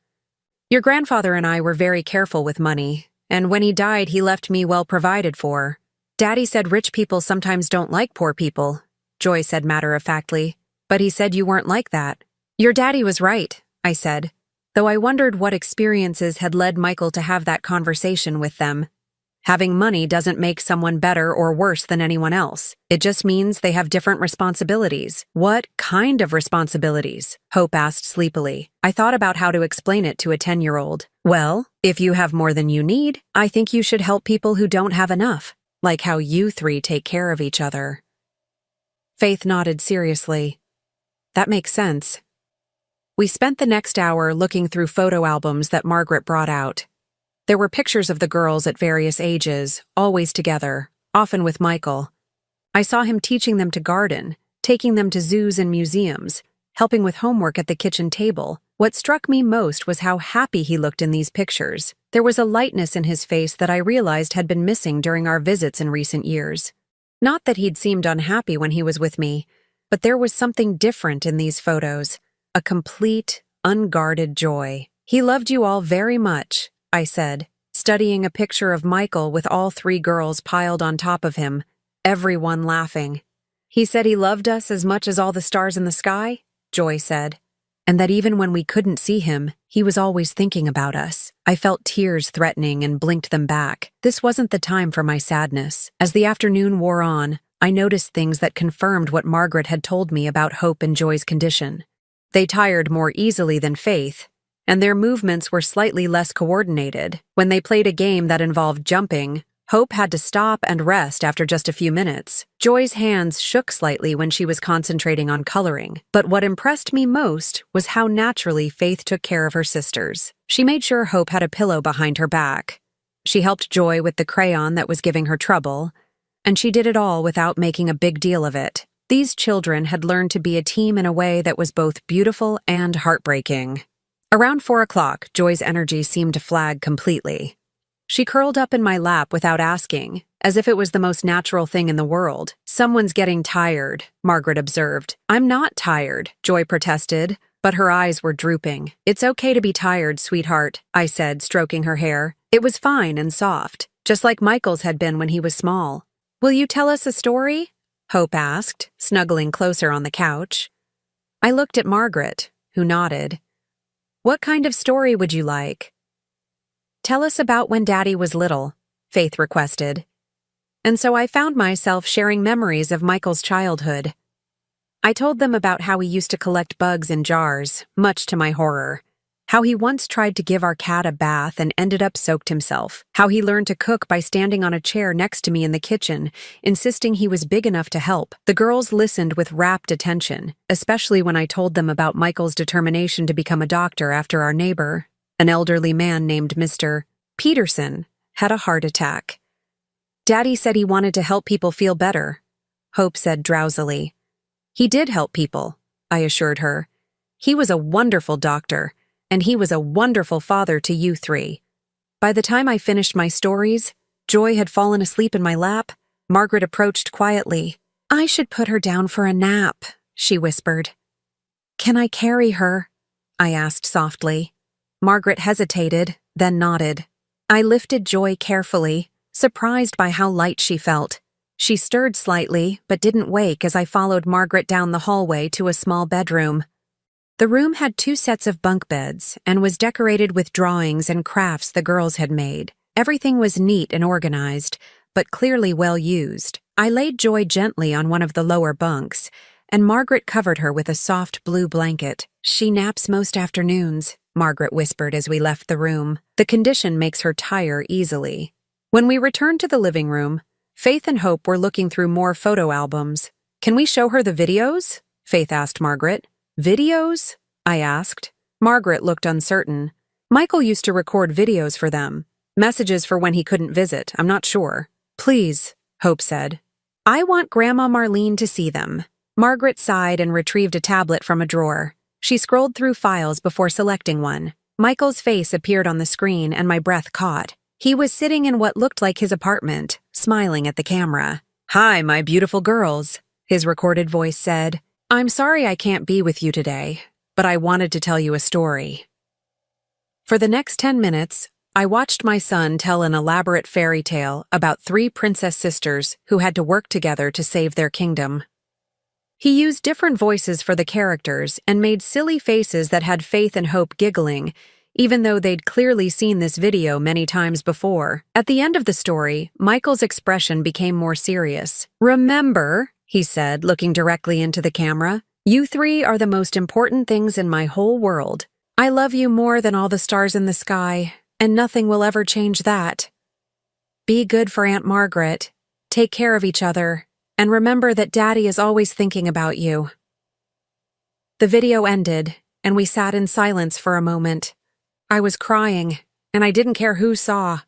Your grandfather and I were very careful with money, and when he died he left me well provided for. Daddy said rich people sometimes don't like poor people," Joy said matter-of-factly, "but he said you weren't like that." "Your daddy was right," I said, though I wondered what experiences had led Michael to have that conversation with them. Having money doesn't make someone better or worse than anyone else. It just means they have different responsibilities. "What kind of responsibilities?" Hope asked sleepily. I thought about how to explain it to a 10-year-old. "Well, if you have more than you need, I think you should help people who don't have enough, like how you three take care of each other." Faith nodded seriously. "That makes sense." We spent the next hour looking through photo albums that Margaret brought out. There were pictures of the girls at various ages, always together, often with Michael. I saw him teaching them to garden, taking them to zoos and museums, helping with homework at the kitchen table. What struck me most was how happy he looked in these pictures. There was a lightness in his face that I realized had been missing during our visits in recent years. Not that he'd seemed unhappy when he was with me, but there was something different in these photos, a complete, unguarded joy. "He loved you all very much," I said, studying a picture of Michael with all three girls piled on top of him, everyone laughing. "He said he loved us as much as all the stars in the sky," Joy said, "and that even when we couldn't see him, he was always thinking about us." I felt tears threatening and blinked them back. This wasn't the time for my sadness. As the afternoon wore on, I noticed things that confirmed what Margaret had told me about Hope and Joy's condition. They tired more easily than Faith, and their movements were slightly less coordinated. When they played a game that involved jumping, Hope had to stop and rest after just a few minutes. Joy's hands shook slightly when she was concentrating on coloring, but what impressed me most was how naturally Faith took care of her sisters. She made sure Hope had a pillow behind her back. She helped Joy with the crayon that was giving her trouble, and she did it all without making a big deal of it. These children had learned to be a team in a way that was both beautiful and heartbreaking. Around 4 o'clock, Joy's energy seemed to flag completely. She curled up in my lap without asking, as if it was the most natural thing in the world. "Someone's getting tired," Margaret observed. "I'm not tired," Joy protested, but her eyes were drooping. "It's okay to be tired, sweetheart," I said, stroking her hair. It was fine and soft, just like Michael's had been when he was small. "Will you tell us a story?" Hope asked, snuggling closer on the couch. I looked at Margaret, who nodded. "What kind of story would you like?" "Tell us about when Daddy was little," Faith requested. And so I found myself sharing memories of Michael's childhood. I told them about how he used to collect bugs in jars, much to my horror. How he once tried to give our cat a bath and ended up soaked himself. How he learned to cook by standing on a chair next to me in the kitchen, insisting he was big enough to help. The girls listened with rapt attention, especially when I told them about Michael's determination to become a doctor after our neighbor, an elderly man named Mr. Peterson, had a heart attack. "Daddy said he wanted to help people feel better," Hope said drowsily. "He did help people," I assured her. "He was a wonderful doctor, and he was a wonderful father to you three." By the time I finished my stories, Joy had fallen asleep in my lap. Margaret approached quietly. "I should put her down for a nap," she whispered. "Can I carry her?" I asked softly. Margaret hesitated, then nodded. I lifted Joy carefully, surprised by how light she felt. She stirred slightly, but didn't wake as I followed Margaret down the hallway to a small bedroom. The room had 2 sets of bunk beds and was decorated with drawings and crafts the girls had made. Everything was neat and organized, but clearly well used. I laid Joy gently on one of the lower bunks, and Margaret covered her with a soft blue blanket. "She naps most afternoons," Margaret whispered as we left the room. "The condition makes her tire easily." When we returned to the living room, Faith and Hope were looking through more photo albums. "Can we show her the videos?" Faith asked Margaret. "Videos?" I asked. Margaret looked uncertain. "Michael used to record videos for them. Messages for when he couldn't visit, I'm not sure." "Please," Hope said. I want Grandma Marlene to see them. Margaret sighed and retrieved a tablet from a drawer. She scrolled through files before selecting one. Michael's face appeared on the screen and my breath caught. He was sitting in what looked like his apartment, smiling at the camera. "Hi, my beautiful girls," his recorded voice said. "I'm sorry I can't be with you today, but I wanted to tell you a story." For the next 10 minutes, I watched my son tell an elaborate fairy tale about 3 princess sisters who had to work together to save their kingdom. He used different voices for the characters and made silly faces that had Faith and Hope giggling, even though they'd clearly seen this video many times before. At the end of the story, Michael's expression became more serious. "Remember," he said, looking directly into the camera, "you 3 are the most important things in my whole world. I love you more than all the stars in the sky, and nothing will ever change that. Be good for Aunt Margaret, take care of each other, and remember that Daddy is always thinking about you." The video ended, and we sat in silence for a moment. I was crying, and I didn't care who saw.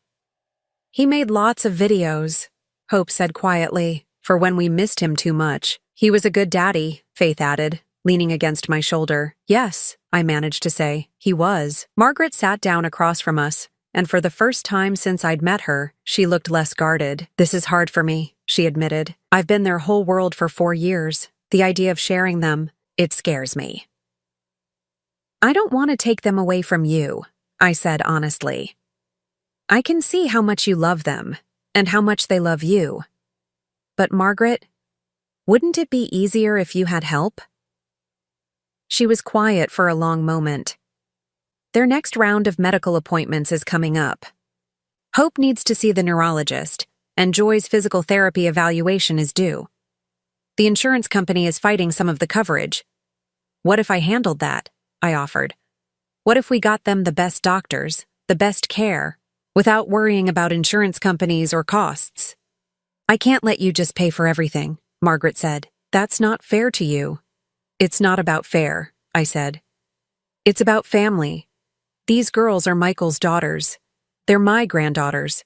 "He made lots of videos," Hope said quietly, "for when we missed him too much. He was a good daddy," Faith added, leaning against my shoulder. "Yes," I managed to say, "he was." Margaret sat down across from us, and for the first time since I'd met her, she looked less guarded. "This is hard for me," she admitted. "I've been their whole world for 4 years. The idea of sharing them, it scares me." "I don't want to take them away from you," I said honestly. "I can see how much you love them, and how much they love you. But Margaret, wouldn't it be easier if you had help?" She was quiet for a long moment. "Their next round of medical appointments is coming up. Hope needs to see the neurologist, and Joy's physical therapy evaluation is due. The insurance company is fighting some of the coverage. What if I handled that?" I offered. "What if we got them the best doctors, the best care, without worrying about insurance companies or costs?" "I can't let you just pay for everything," Margaret said. "That's not fair to you." "It's not about fair," I said. "It's about family. These girls are Michael's daughters. They're my granddaughters.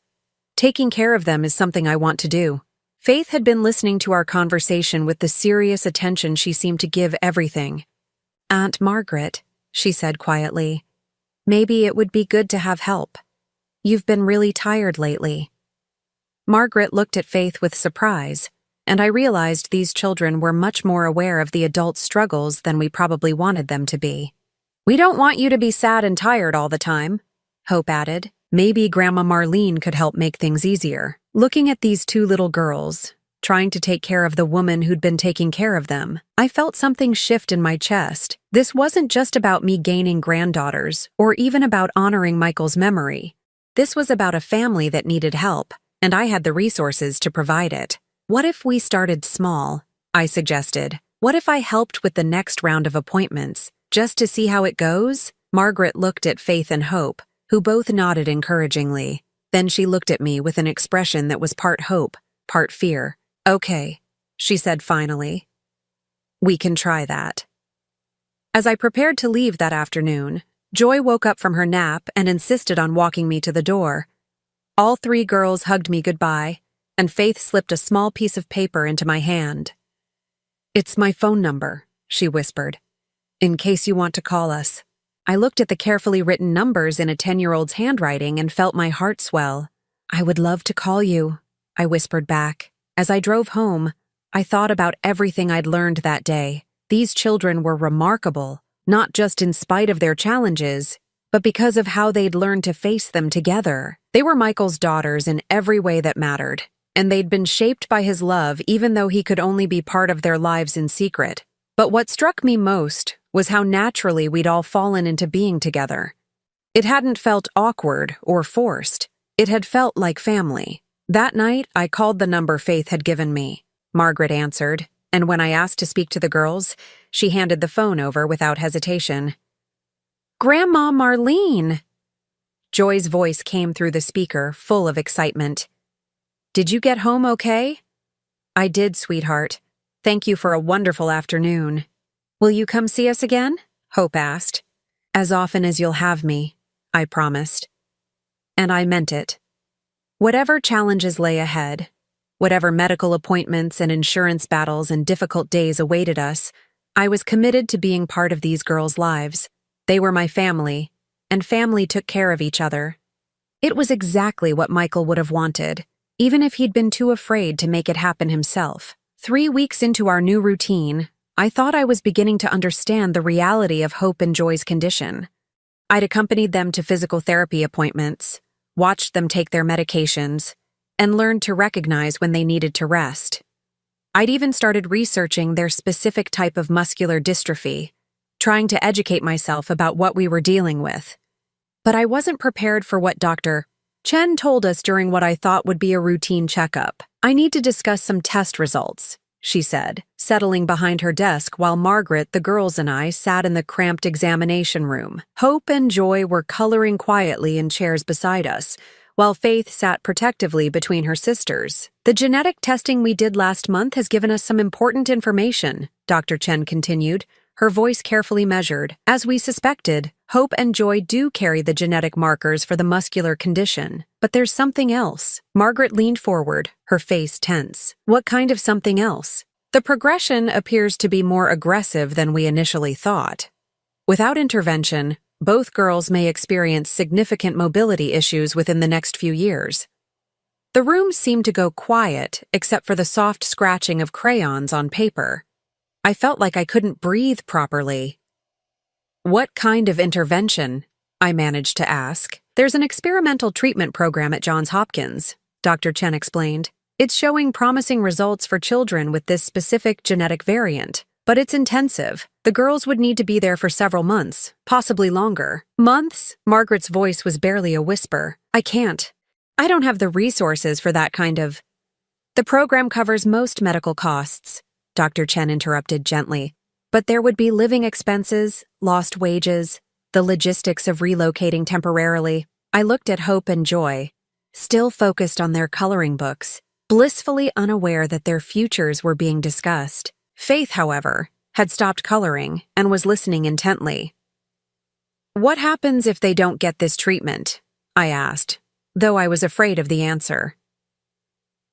Taking care of them is something I want to do." Faith had been listening to our conversation with the serious attention she seemed to give everything. "Aunt Margaret," she said quietly, "maybe it would be good to have help. You've been really tired lately." Margaret looked at Faith with surprise, and I realized these children were much more aware of the adult struggles than we probably wanted them to be. "We don't want you to be sad and tired all the time," Hope added. "Maybe Grandma Marlene could help make things easier." Looking at these 2 little girls, trying to take care of the woman who'd been taking care of them, I felt something shift in my chest. This wasn't just about me gaining granddaughters, or even about honoring Michael's memory. This was about a family that needed help, and I had the resources to provide it. "What if we started small?" I suggested. "What if I helped with the next round of appointments, just to see how it goes?" Margaret looked at Faith and Hope, who both nodded encouragingly. Then she looked at me with an expression that was part hope, part fear. "Okay," she said finally. "We can try that." As I prepared to leave that afternoon, Joy woke up from her nap and insisted on walking me to the door. All 3 girls hugged me goodbye, and Faith slipped a small piece of paper into my hand. "It's my phone number," she whispered, "in case you want to call us." I looked at the carefully written numbers in a 10-year-old's handwriting and felt my heart swell. "I would love to call you," I whispered back. As I drove home, I thought about everything I'd learned that day. These children were remarkable, not just in spite of their challenges, but because of how they'd learned to face them together. They were Michael's daughters in every way that mattered, and they'd been shaped by his love even though he could only be part of their lives in secret. But what struck me most was how naturally we'd all fallen into being together. It hadn't felt awkward or forced. It had felt like family. That night, I called the number Faith had given me. Margaret answered, and when I asked to speak to the girls, she handed the phone over without hesitation. "Grandma Marlene!" Joy's voice came through the speaker, full of excitement. "Did you get home okay?" "I did, sweetheart. Thank you for a wonderful afternoon." "Will you come see us again?" Hope asked. "As often as you'll have me," I promised. And I meant it. Whatever challenges lay ahead, Whatever medical appointments and insurance battles and difficult days awaited us, I was committed to being part of these girls' lives. They were my family, and family took care of each other. It was exactly what Michael would have wanted, even if he'd been too afraid to make it happen himself. 3 weeks into our new routine, I thought I was beginning to understand the reality of Hope and Joy's condition. I'd accompanied them to physical therapy appointments, watched them take their medications, and learned to recognize when they needed to rest. I'd even started researching their specific type of muscular dystrophy, trying to educate myself about what we were dealing with. But I wasn't prepared for what Dr. Chen told us during what I thought would be a routine checkup. "I need to discuss some test results," she said, settling behind her desk while Margaret, the girls, and I sat in the cramped examination room. Hope and Joy were coloring quietly in chairs beside us, while Faith sat protectively between her sisters. "The genetic testing we did last month has given us some important information," Dr. Chen continued, her voice carefully measured. "As we suspected, Hope and Joy do carry the genetic markers for the muscular condition. But there's something else." Margaret leaned forward, her face tense. "What kind of something else?" "The progression appears to be more aggressive than we initially thought. Without intervention, both girls may experience significant mobility issues within the next few years." The room seemed to go quiet, except for the soft scratching of crayons on paper. I felt like I couldn't breathe properly. "What kind of intervention?" I managed to ask. "There's an experimental treatment program at Johns Hopkins," Dr. Chen explained. "It's showing promising results for children with this specific genetic variant. But it's intensive. The girls would need to be there for several months, possibly longer." "Months?" Margaret's voice was barely a whisper. "I can't. I don't have the resources for that kind of—" "The program covers most medical costs," Dr. Chen interrupted gently. "But there would be living expenses, lost wages, the logistics of relocating temporarily." I looked at Hope and Joy, still focused on their coloring books, blissfully unaware that their futures were being discussed. Faith, however, had stopped coloring and was listening intently. "What happens if they don't get this treatment?" I asked, though I was afraid of the answer.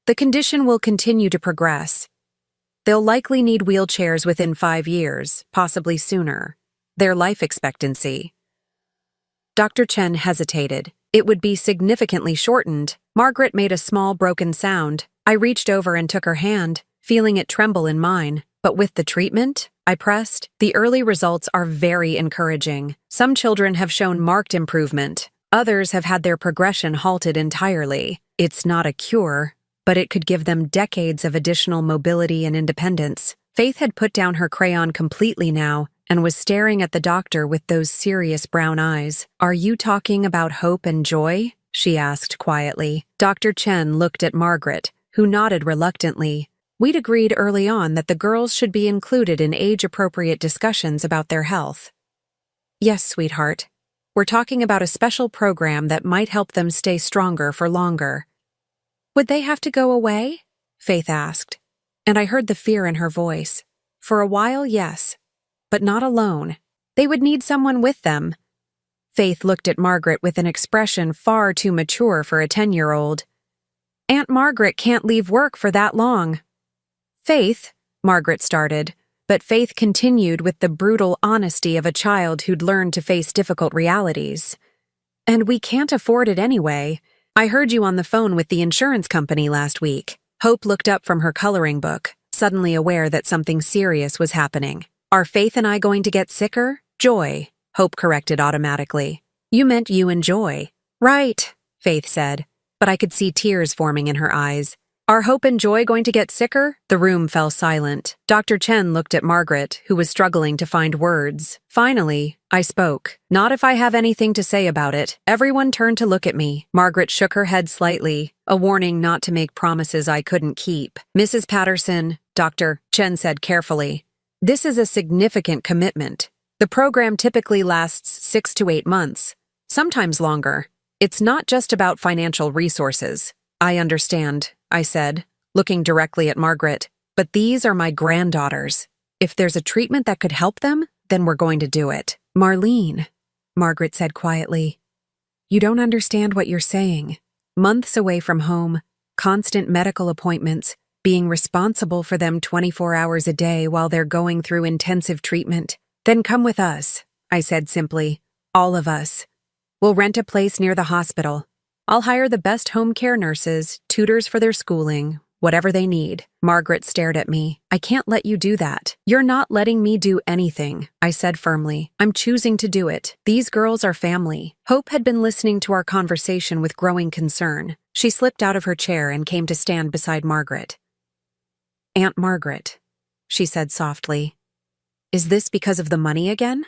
"The condition will continue to progress. They'll likely need wheelchairs within 5 years, possibly sooner. Their life expectancy—" Dr. Chen hesitated. "It would be significantly shortened." Margaret made a small broken sound. I reached over and took her hand, feeling it tremble in mine. "But with the treatment?" I pressed. "The early results are very encouraging. Some children have shown marked improvement. Others have had their progression halted entirely. It's not a cure, but it could give them decades of additional mobility and independence." Faith had put down her crayon completely now and was staring at the doctor with those serious brown eyes. "Are you talking about Hope and Joy?" she asked quietly. Dr. Chen looked at Margaret, who nodded reluctantly. We'd agreed early on that the girls should be included in age-appropriate discussions about their health. "Yes, sweetheart. We're talking about a special program that might help them stay stronger for longer." "Would they have to go away?" Faith asked, and I heard the fear in her voice. "For a while, yes, but not alone. They would need someone with them." Faith looked at Margaret with an expression far too mature for a 10-year-old. "Aunt Margaret can't leave work for that long." "Faith," Margaret started, but Faith continued with the brutal honesty of a child who'd learned to face difficult realities. "And we can't afford it anyway. I heard you on the phone with the insurance company last week." Hope looked up from her coloring book, suddenly aware that something serious was happening. "Are Faith and I going to get sicker?" "Joy," Hope corrected automatically. "You meant you and Joy." "Right," Faith said, but I could see tears forming in her eyes. "Are Hope and Joy going to get sicker?" The room fell silent. Dr. Chen looked at Margaret, who was struggling to find words. Finally, I spoke. "Not if I have anything to say about it." Everyone turned to look at me. Margaret shook her head slightly, a warning not to make promises I couldn't keep. "Mrs. Patterson," Dr. Chen said carefully, "this is a significant commitment. The program typically lasts 6 to 8 months, sometimes longer. It's not just about financial resources." "I understand," I said, looking directly at Margaret, "but these are my granddaughters. If there's a treatment that could help them, then we're going to do it." "Marlene," Margaret said quietly, "you don't understand what you're saying. Months away from home, constant medical appointments, being responsible for them 24 hours a day while they're going through intensive treatment. Then come with us, I said simply. All of us. We'll rent a place near the hospital. I'll hire the best home care nurses, tutors for their schooling, whatever they need. Margaret stared at me. I can't let you do that. You're not letting me do anything, I said firmly. I'm choosing to do it. These girls are family. Hope had been listening to our conversation with growing concern. She slipped out of her chair and came to stand beside Margaret. Aunt Margaret, she said softly. Is this because of the money again?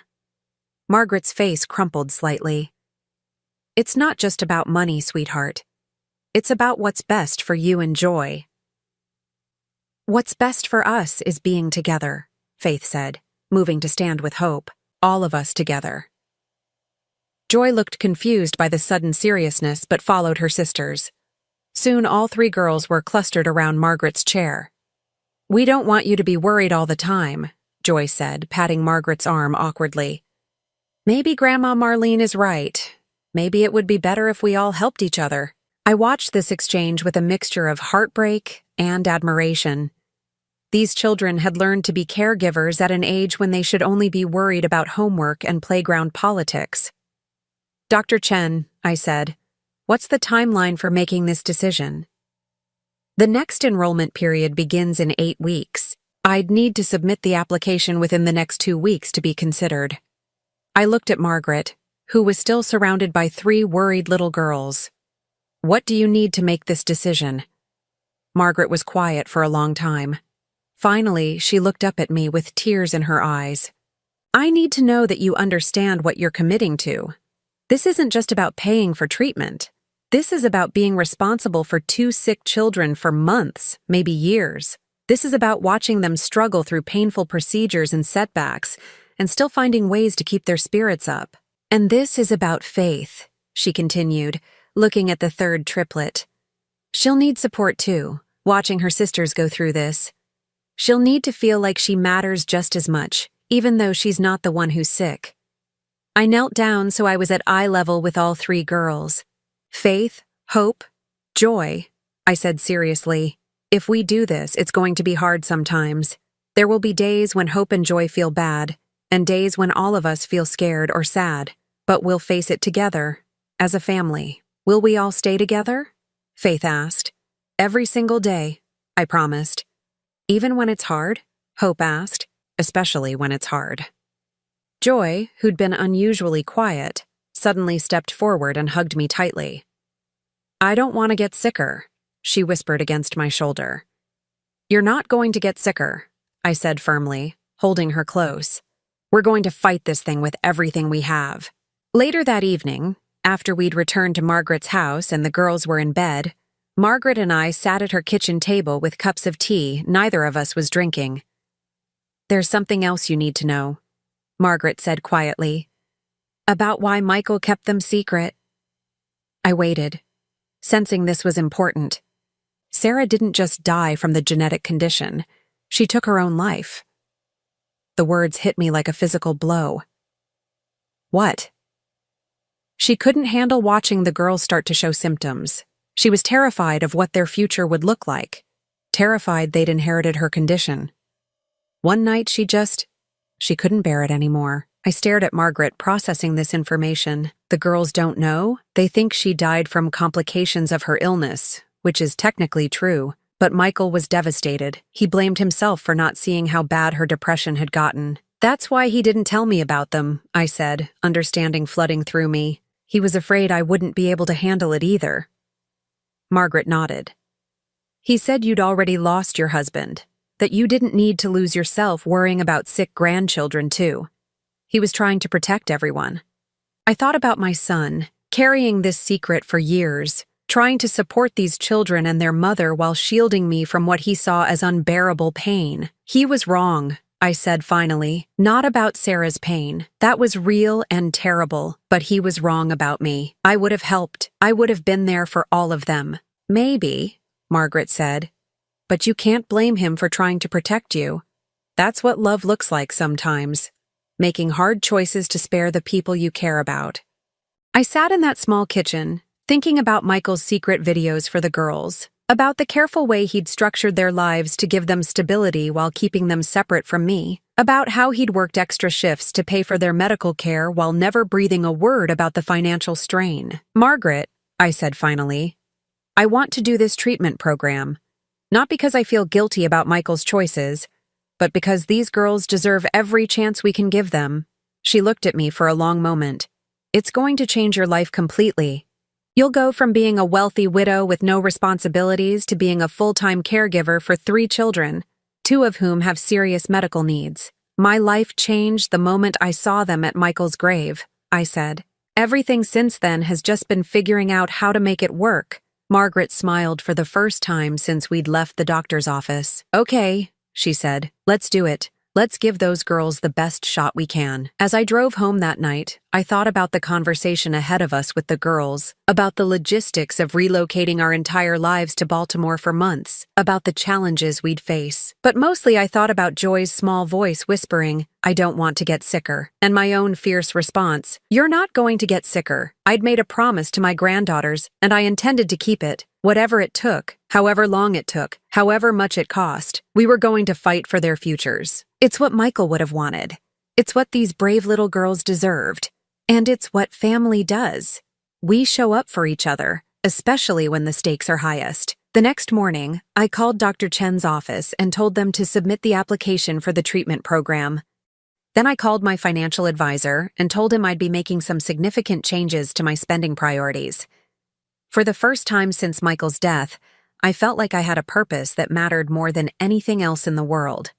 Margaret's face crumpled slightly. It's not just about money, sweetheart. It's about what's best for you and Joy. What's best for us is being together, Faith said, moving to stand with Hope, all of us together. Joy looked confused by the sudden seriousness but followed her sisters. Soon all three girls were clustered around Margaret's chair. We don't want you to be worried all the time, Joy said, patting Margaret's arm awkwardly. Maybe Grandma Marlene is right. Maybe it would be better if we all helped each other. I watched this exchange with a mixture of heartbreak and admiration. These children had learned to be caregivers at an age when they should only be worried about homework and playground politics. Dr. Chen, I said, what's the timeline for making this decision? The next enrollment period begins in 8 weeks. I'd need to submit the application within the next 2 weeks to be considered. I looked at Margaret, who was still surrounded by 3 worried little girls. What do you need to make this decision? Margaret was quiet for a long time. Finally, she looked up at me with tears in her eyes. I need to know that you understand what you're committing to. This isn't just about paying for treatment. This is about being responsible for 2 sick children for months, maybe years. This is about watching them struggle through painful procedures and setbacks, and still finding ways to keep their spirits up. And this is about Faith, she continued, looking at the third triplet. She'll need support too, watching her sisters go through this. She'll need to feel like she matters just as much, even though she's not the one who's sick. I knelt down so I was at eye level with all 3 girls. Faith, Hope, Joy, I said seriously. If we do this, it's going to be hard sometimes. There will be days when Hope and Joy feel bad, and days when all of us feel scared or sad, but we'll face it together, as a family. Will we all stay together? Faith asked. Every single day, I promised. Even when it's hard? Hope asked, especially when it's hard. Joy, who'd been unusually quiet, suddenly stepped forward and hugged me tightly. I don't want to get sicker, she whispered against my shoulder. You're not going to get sicker, I said firmly, holding her close. We're going to fight this thing with everything we have. Later that evening, after we'd returned to Margaret's house and the girls were in bed, Margaret and I sat at her kitchen table with cups of tea neither of us was drinking. There's something else you need to know, Margaret said quietly. About why Michael kept them secret. I waited, sensing this was important. Sarah didn't just die from the genetic condition. She took her own life. The words hit me like a physical blow. What? She couldn't handle watching the girls start to show symptoms. She was terrified of what their future would look like, terrified they'd inherited her condition. One night she couldn't bear it anymore. I stared at Margaret, processing this information. The girls don't know. They think she died from complications of her illness, which is technically true. But Michael was devastated. He blamed himself for not seeing how bad her depression had gotten. That's why he didn't tell me about them, I said, understanding flooding through me. He was afraid I wouldn't be able to handle it either. Margaret nodded. He said you'd already lost your husband, that you didn't need to lose yourself worrying about sick grandchildren too. He was trying to protect everyone. I thought about my son, carrying this secret for years, trying to support these children and their mother while shielding me from what he saw as unbearable pain. He was wrong, I said finally, not about Sarah's pain. That was real and terrible, but he was wrong about me. I would have helped. I would have been there for all of them. Maybe, Margaret said, but you can't blame him for trying to protect you. That's what love looks like sometimes, making hard choices to spare the people you care about. I sat in that small kitchen, thinking about Michael's secret videos for the girls. About the careful way he'd structured their lives to give them stability while keeping them separate from me. About how he'd worked extra shifts to pay for their medical care while never breathing a word about the financial strain. "Margaret," I said finally, "I want to do this treatment program. Not because I feel guilty about Michael's choices, but because these girls deserve every chance we can give them." She looked at me for a long moment. "It's going to change your life completely. You'll go from being a wealthy widow with no responsibilities to being a full-time caregiver for 3 children, 2 of whom have serious medical needs." "My life changed the moment I saw them at Michael's grave," I said. "Everything since then has just been figuring out how to make it work." Margaret smiled for the first time since we'd left the doctor's office. "Okay," she said, "let's do it. Let's give those girls the best shot we can." As I drove home that night, I thought about the conversation ahead of us with the girls, about the logistics of relocating our entire lives to Baltimore for months, about the challenges we'd face. But mostly I thought about Joy's small voice whispering, "I don't want to get sicker," and my own fierce response, "You're not going to get sicker." I'd made a promise to my granddaughters, and I intended to keep it. Whatever it took, however long it took, however much it cost, we were going to fight for their futures. It's what Michael would have wanted. It's what these brave little girls deserved. And it's what family does. We show up for each other, especially when the stakes are highest. The next morning, I called Dr. Chen's office and told them to submit the application for the treatment program. Then I called my financial advisor and told him I'd be making some significant changes to my spending priorities. For the first time since Michael's death, I felt like I had a purpose that mattered more than anything else in the world.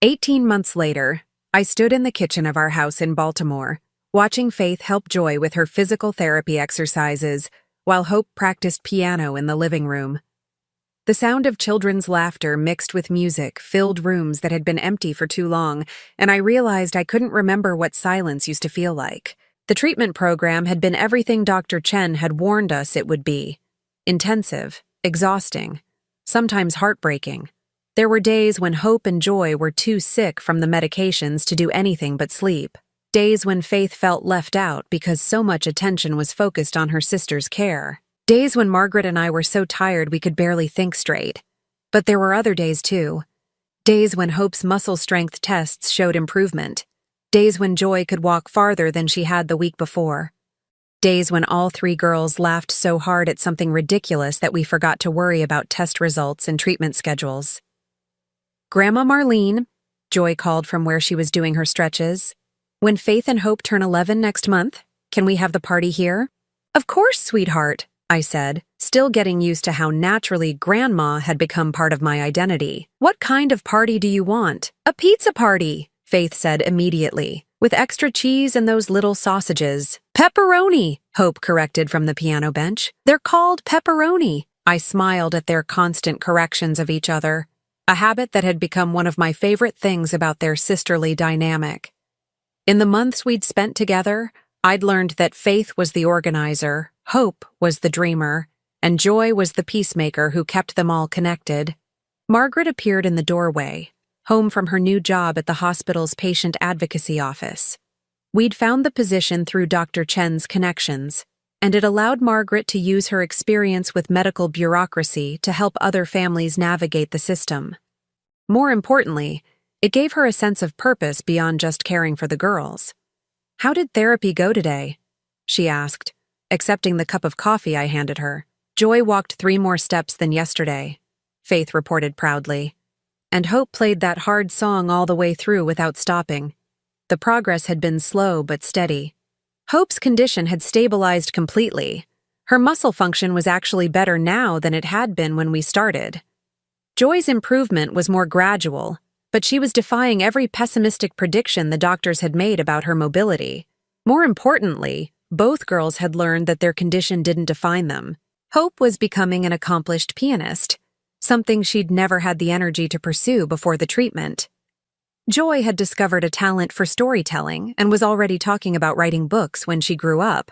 18 months later, I stood in the kitchen of our house in Baltimore, watching Faith help Joy with her physical therapy exercises, while Hope practiced piano in the living room. The sound of children's laughter mixed with music filled rooms that had been empty for too long, and I realized I couldn't remember what silence used to feel like. The treatment program had been everything Dr. Chen had warned us it would be. Intensive, exhausting, sometimes heartbreaking. There were days when Hope and Joy were too sick from the medications to do anything but sleep. Days when Faith felt left out because so much attention was focused on her sister's care. Days when Margaret and I were so tired we could barely think straight. But there were other days too. Days when Hope's muscle strength tests showed improvement. Days when Joy could walk farther than she had the week before. Days when all 3 girls laughed so hard at something ridiculous that we forgot to worry about test results and treatment schedules. "Grandma Marlene," Joy called from where she was doing her stretches, "when Faith and Hope turn 11 next month, can we have the party here?" "Of course, sweetheart," I said, still getting used to how naturally Grandma had become part of my identity. "What kind of party do you want?" "A pizza party," Faith said immediately, "with extra cheese and those little sausages." "Pepperoni," Hope corrected from the piano bench. "They're called pepperoni." I smiled at their constant corrections of each other, a habit that had become one of my favorite things about their sisterly dynamic. In the months we'd spent together, I'd learned that Faith was the organizer, Hope was the dreamer, and Joy was the peacemaker who kept them all connected. Margaret appeared in the doorway, home from her new job at the hospital's patient advocacy office. We'd found the position through Dr. Chen's connections, and it allowed Margaret to use her experience with medical bureaucracy to help other families navigate the system. More importantly, it gave her a sense of purpose beyond just caring for the girls. "How did therapy go today?" she asked, accepting the cup of coffee I handed her. "Joy walked 3 more steps than yesterday," Faith reported proudly. "And Hope played that hard song all the way through without stopping." The progress had been slow but steady. Hope's condition had stabilized completely. Her muscle function was actually better now than it had been when we started. Joy's improvement was more gradual, but she was defying every pessimistic prediction the doctors had made about her mobility. More importantly, both girls had learned that their condition didn't define them. Hope was becoming an accomplished pianist, something she'd never had the energy to pursue before the treatment. Joy had discovered a talent for storytelling and was already talking about writing books when she grew up.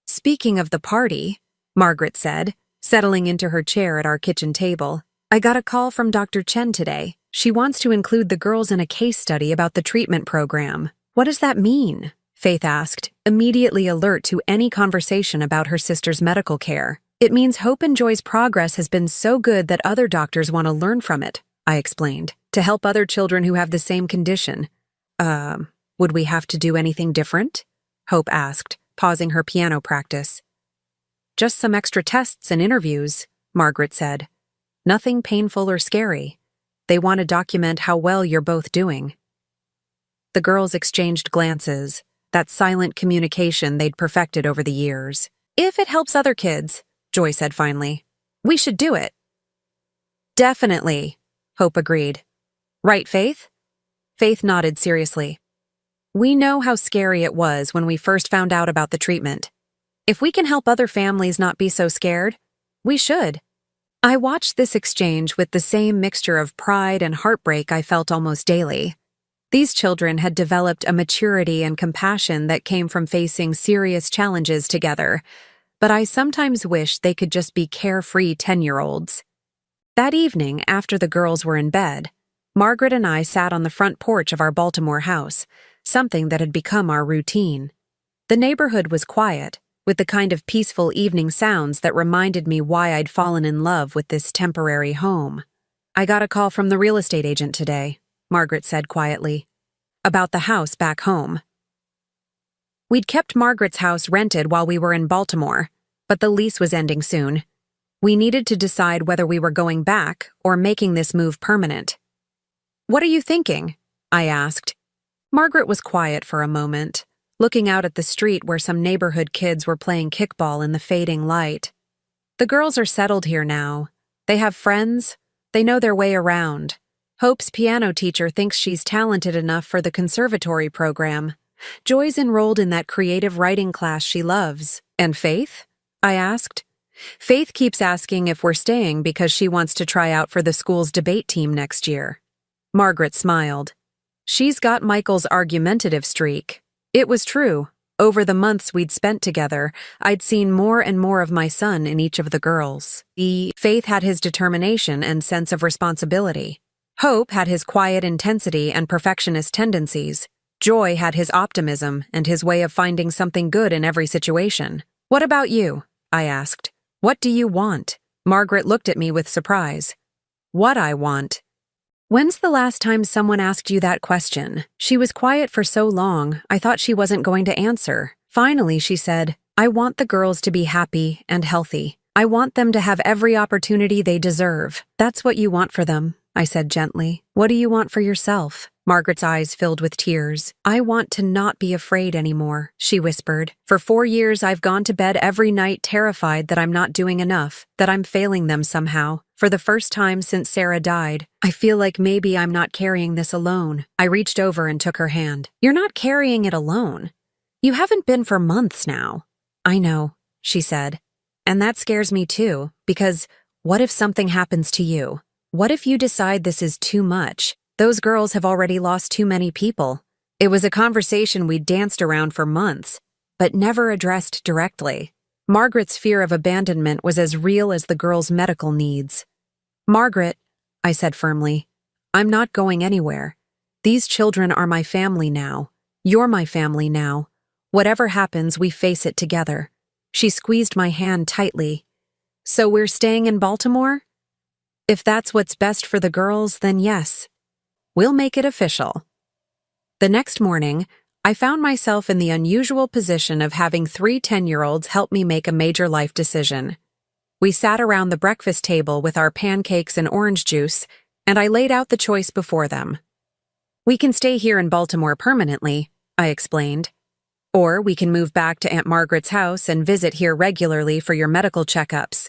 "Speaking of the party," Margaret said, settling into her chair at our kitchen table, "I got a call from Dr. Chen today. She wants to include the girls in a case study about the treatment program." "What does that mean?" Faith asked, immediately alert to any conversation about her sister's medical care. It means Hope and Joy's progress has been so good that other doctors want to learn from it, I explained, to help other children who have the same condition. Would we have to do anything different? Hope asked, pausing her piano practice. Just some extra tests and interviews, Margaret said. Nothing painful or scary. They want to document how well you're both doing. The girls exchanged glances, that silent communication they'd perfected over the years. If it helps other kids, Joy said finally, we should do it. Definitely, Hope agreed. Right, Faith? Faith nodded seriously. We know how scary it was when we first found out about the treatment. If we can help other families not be so scared, we should. I watched this exchange with the same mixture of pride and heartbreak I felt almost daily. These children had developed a maturity and compassion that came from facing serious challenges together, but I sometimes wished they could just be carefree 10-year-olds. That evening, after the girls were in bed, Margaret and I sat on the front porch of our Baltimore house, something that had become our routine. The neighborhood was quiet, with the kind of peaceful evening sounds that reminded me why I'd fallen in love with this temporary home. I got a call from the real estate agent today, Margaret said quietly, about the house back home. We'd kept Margaret's house rented while we were in Baltimore, but the lease was ending soon. We needed to decide whether we were going back or making this move permanent. What are you thinking? I asked. Margaret was quiet for a moment, looking out at the street where some neighborhood kids were playing kickball in the fading light. The girls are settled here now. They have friends. They know their way around. Hope's piano teacher thinks she's talented enough for the conservatory program. Joy's enrolled in that creative writing class she loves. And Faith? I asked. Faith keeps asking if we're staying because she wants to try out for the school's debate team next year. Margaret smiled. She's got Michael's argumentative streak. It was true. Over the months we'd spent together, I'd seen more and more of my son in each of the girls. Faith had his determination and sense of responsibility. Hope had his quiet intensity and perfectionist tendencies. Joy had his optimism and his way of finding something good in every situation. What about you? I asked. What do you want? Margaret looked at me with surprise. What I want? When's the last time someone asked you that question? She was quiet for so long, I thought she wasn't going to answer. Finally, she said, I want the girls to be happy and healthy. I want them to have every opportunity they deserve. That's what you want for them, I said gently. What do you want for yourself? Margaret's eyes filled with tears. I want to not be afraid anymore, she whispered. For 4 years, I've gone to bed every night terrified that I'm not doing enough, that I'm failing them somehow. For the first time since Sarah died, I feel like maybe I'm not carrying this alone. I reached over and took her hand. You're not carrying it alone. You haven't been for months now. I know, she said. And that scares me too, because what if something happens to you? What if you decide this is too much? Those girls have already lost too many people. It was a conversation we danced around for months, but never addressed directly. Margaret's fear of abandonment was as real as the girls' medical needs. Margaret, I said firmly, I'm not going anywhere. These children are my family now. You're my family now. Whatever happens, we face it together. She squeezed my hand tightly. So we're staying in Baltimore? If that's what's best for the girls, then yes. We'll make it official. The next morning, I found myself in the unusual position of having 3 10-year-olds help me make a major life decision. We sat around the breakfast table with our pancakes and orange juice, and I laid out the choice before them. We can stay here in Baltimore permanently, I explained. Or we can move back to Aunt Margaret's house and visit here regularly for your medical checkups.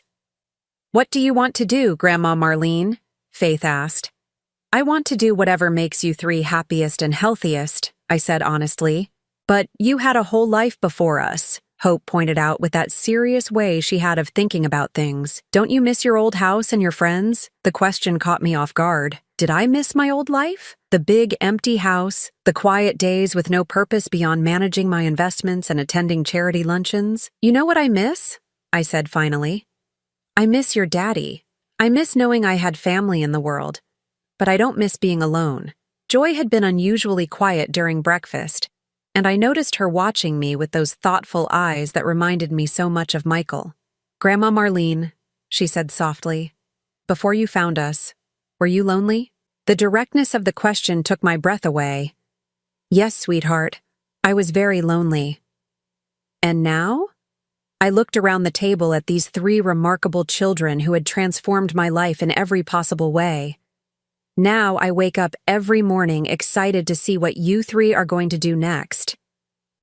What do you want to do, Grandma Marlene? Faith asked. I want to do whatever makes you 3 happiest and healthiest, I said honestly. But you had a whole life before us, Hope pointed out with that serious way she had of thinking about things. Don't you miss your old house and your friends? The question caught me off guard. Did I miss my old life? The big, empty house, the quiet days with no purpose beyond managing my investments and attending charity luncheons? You know what I miss? I said finally. I miss your daddy. I miss knowing I had family in the world. But I don't miss being alone. Joy had been unusually quiet during breakfast, and I noticed her watching me with those thoughtful eyes that reminded me so much of Michael. Grandma Marlene, she said softly, before you found us, were you lonely? The directness of the question took my breath away. Yes, sweetheart, I was very lonely. And now? I looked around the table at these three remarkable children who had transformed my life in every possible way. Now I wake up every morning excited to see what you three are going to do next.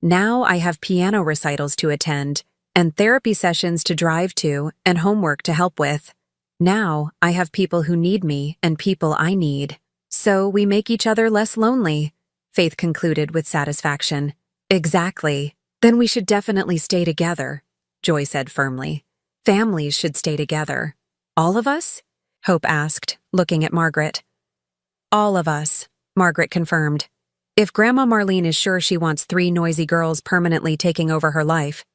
Now I have piano recitals to attend, and therapy sessions to drive to, and homework to help with. Now I have people who need me and people I need. So we make each other less lonely, Faith concluded with satisfaction. Exactly. Then we should definitely stay together, Joy said firmly. Families should stay together. All of us? Hope asked, looking at Margaret. All of us, Margaret confirmed. If Grandma Marlene is sure she wants three noisy girls permanently taking over her life.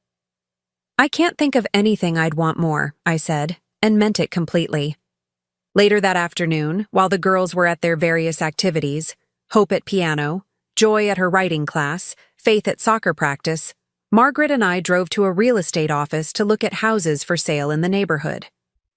I can't think of anything I'd want more, I said, and meant it completely. Later that afternoon, while the girls were at their various activities, Hope at piano, Joy at her writing class, Faith at soccer practice, Margaret and I drove to a real estate office to look at houses for sale in the neighborhood.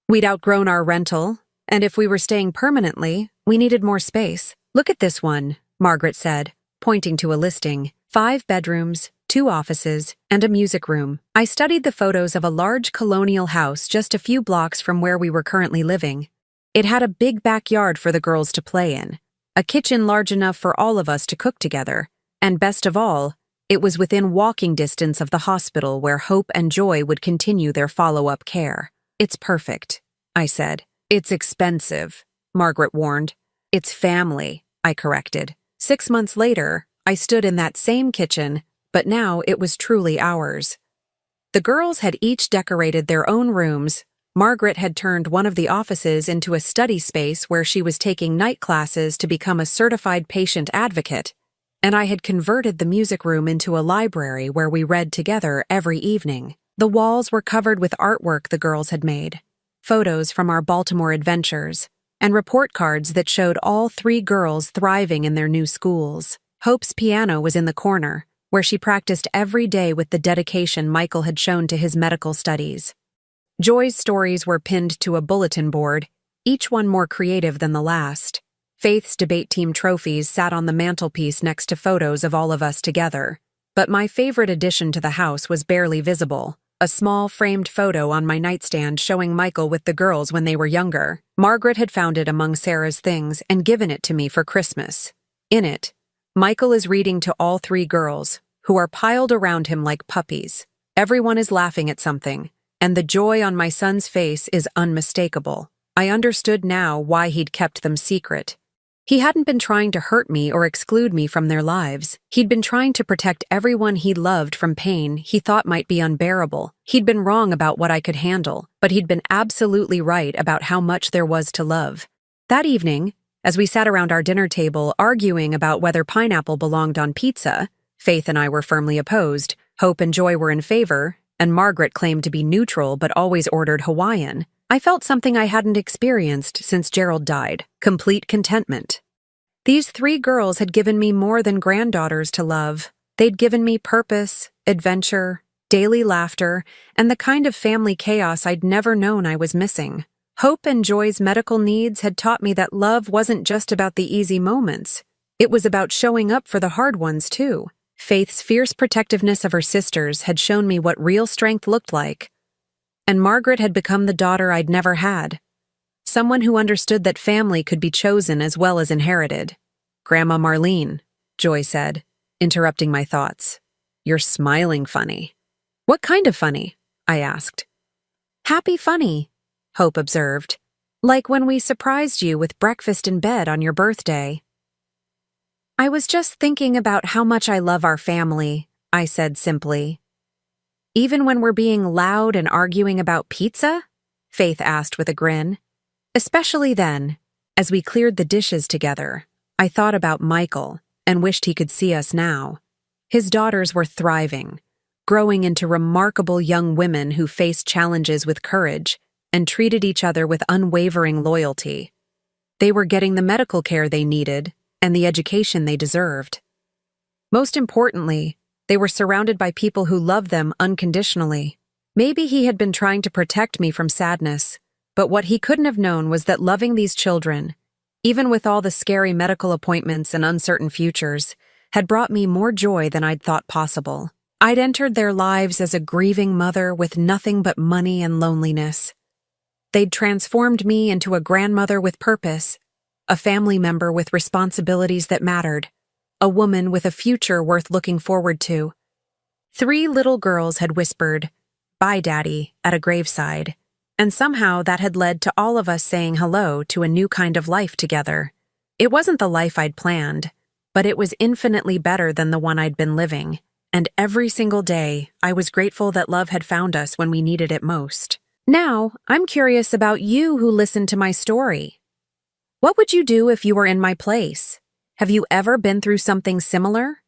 We'd outgrown our rental, and if we were staying permanently, we needed more space. Look at this one, Margaret said, pointing to a listing. 5 bedrooms, 2 offices, and a music room. I studied the photos of a large colonial house just a few blocks from where we were currently living. It had a big backyard for the girls to play in, a kitchen large enough for all of us to cook together, and best of all, it was within walking distance of the hospital where Hope and Joy would continue their follow-up care. It's perfect, I said. It's expensive, Margaret warned. It's family, I corrected. 6 months later, I stood in that same kitchen, but now it was truly ours. The girls had each decorated their own rooms. Margaret had turned one of the offices into a study space where she was taking night classes to become a certified patient advocate, and I had converted the music room into a library where we read together every evening. The walls were covered with artwork the girls had made, photos from our Baltimore adventures, and report cards that showed all 3 girls thriving in their new schools. Hope's piano was in the corner, where she practiced every day with the dedication Michael had shown to his medical studies. Joy's stories were pinned to a bulletin board, each one more creative than the last. Faith's debate team trophies sat on the mantelpiece next to photos of all of us together. But my favorite addition to the house was barely visible, a small framed photo on my nightstand showing Michael with the girls when they were younger. Margaret had found it among Sarah's things and given it to me for Christmas. In it, Michael is reading to all 3 girls, who are piled around him like puppies. Everyone is laughing at something, and the joy on my son's face is unmistakable. I understood now why he'd kept them secret. He hadn't been trying to hurt me or exclude me from their lives. He'd been trying to protect everyone he loved from pain he thought might be unbearable. He'd been wrong about what I could handle, but he'd been absolutely right about how much there was to love. That evening, as we sat around our dinner table arguing about whether pineapple belonged on pizza, Faith and I were firmly opposed, Hope and Joy were in favor, and Margaret claimed to be neutral but always ordered Hawaiian. I felt something I hadn't experienced since Gerald died: complete contentment. These 3 girls had given me more than granddaughters to love. They'd given me purpose, adventure, daily laughter, and the kind of family chaos I'd never known I was missing. Hope and Joy's medical needs had taught me that love wasn't just about the easy moments. It was about showing up for the hard ones, too. Faith's fierce protectiveness of her sisters had shown me what real strength looked like. And Margaret had become the daughter I'd never had. Someone who understood that family could be chosen as well as inherited. Grandma Marlene, Joy said, interrupting my thoughts. You're smiling funny. What kind of funny? I asked. Happy funny, Hope observed. Like when we surprised you with breakfast in bed on your birthday. I was just thinking about how much I love our family, I said simply. Even when we're being loud and arguing about pizza? Faith asked with a grin. Especially then, as we cleared the dishes together, I thought about Michael and wished he could see us now. His daughters were thriving, growing into remarkable young women who faced challenges with courage and treated each other with unwavering loyalty. They were getting the medical care they needed and the education they deserved. Most importantly, they were surrounded by people who loved them unconditionally. Maybe he had been trying to protect me from sadness, but what he couldn't have known was that loving these children, even with all the scary medical appointments and uncertain futures, had brought me more joy than I'd thought possible. I'd entered their lives as a grieving mother with nothing but money and loneliness. They'd transformed me into a grandmother with purpose, a family member with responsibilities that mattered, a woman with a future worth looking forward to. 3 little girls had whispered, "Bye, Daddy," at a graveside, and somehow that had led to all of us saying hello to a new kind of life together. It wasn't the life I'd planned, but it was infinitely better than the one I'd been living, and every single day I was grateful that love had found us when we needed it most. Now, I'm curious about you who listened to my story. What would you do if you were in my place? Have you ever been through something similar?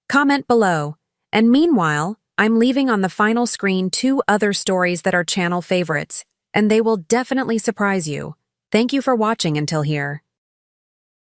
Comment below, and meanwhile, I'm leaving on the final screen 2 other stories that are channel favorites, and they will definitely surprise you. Thank you for watching until here.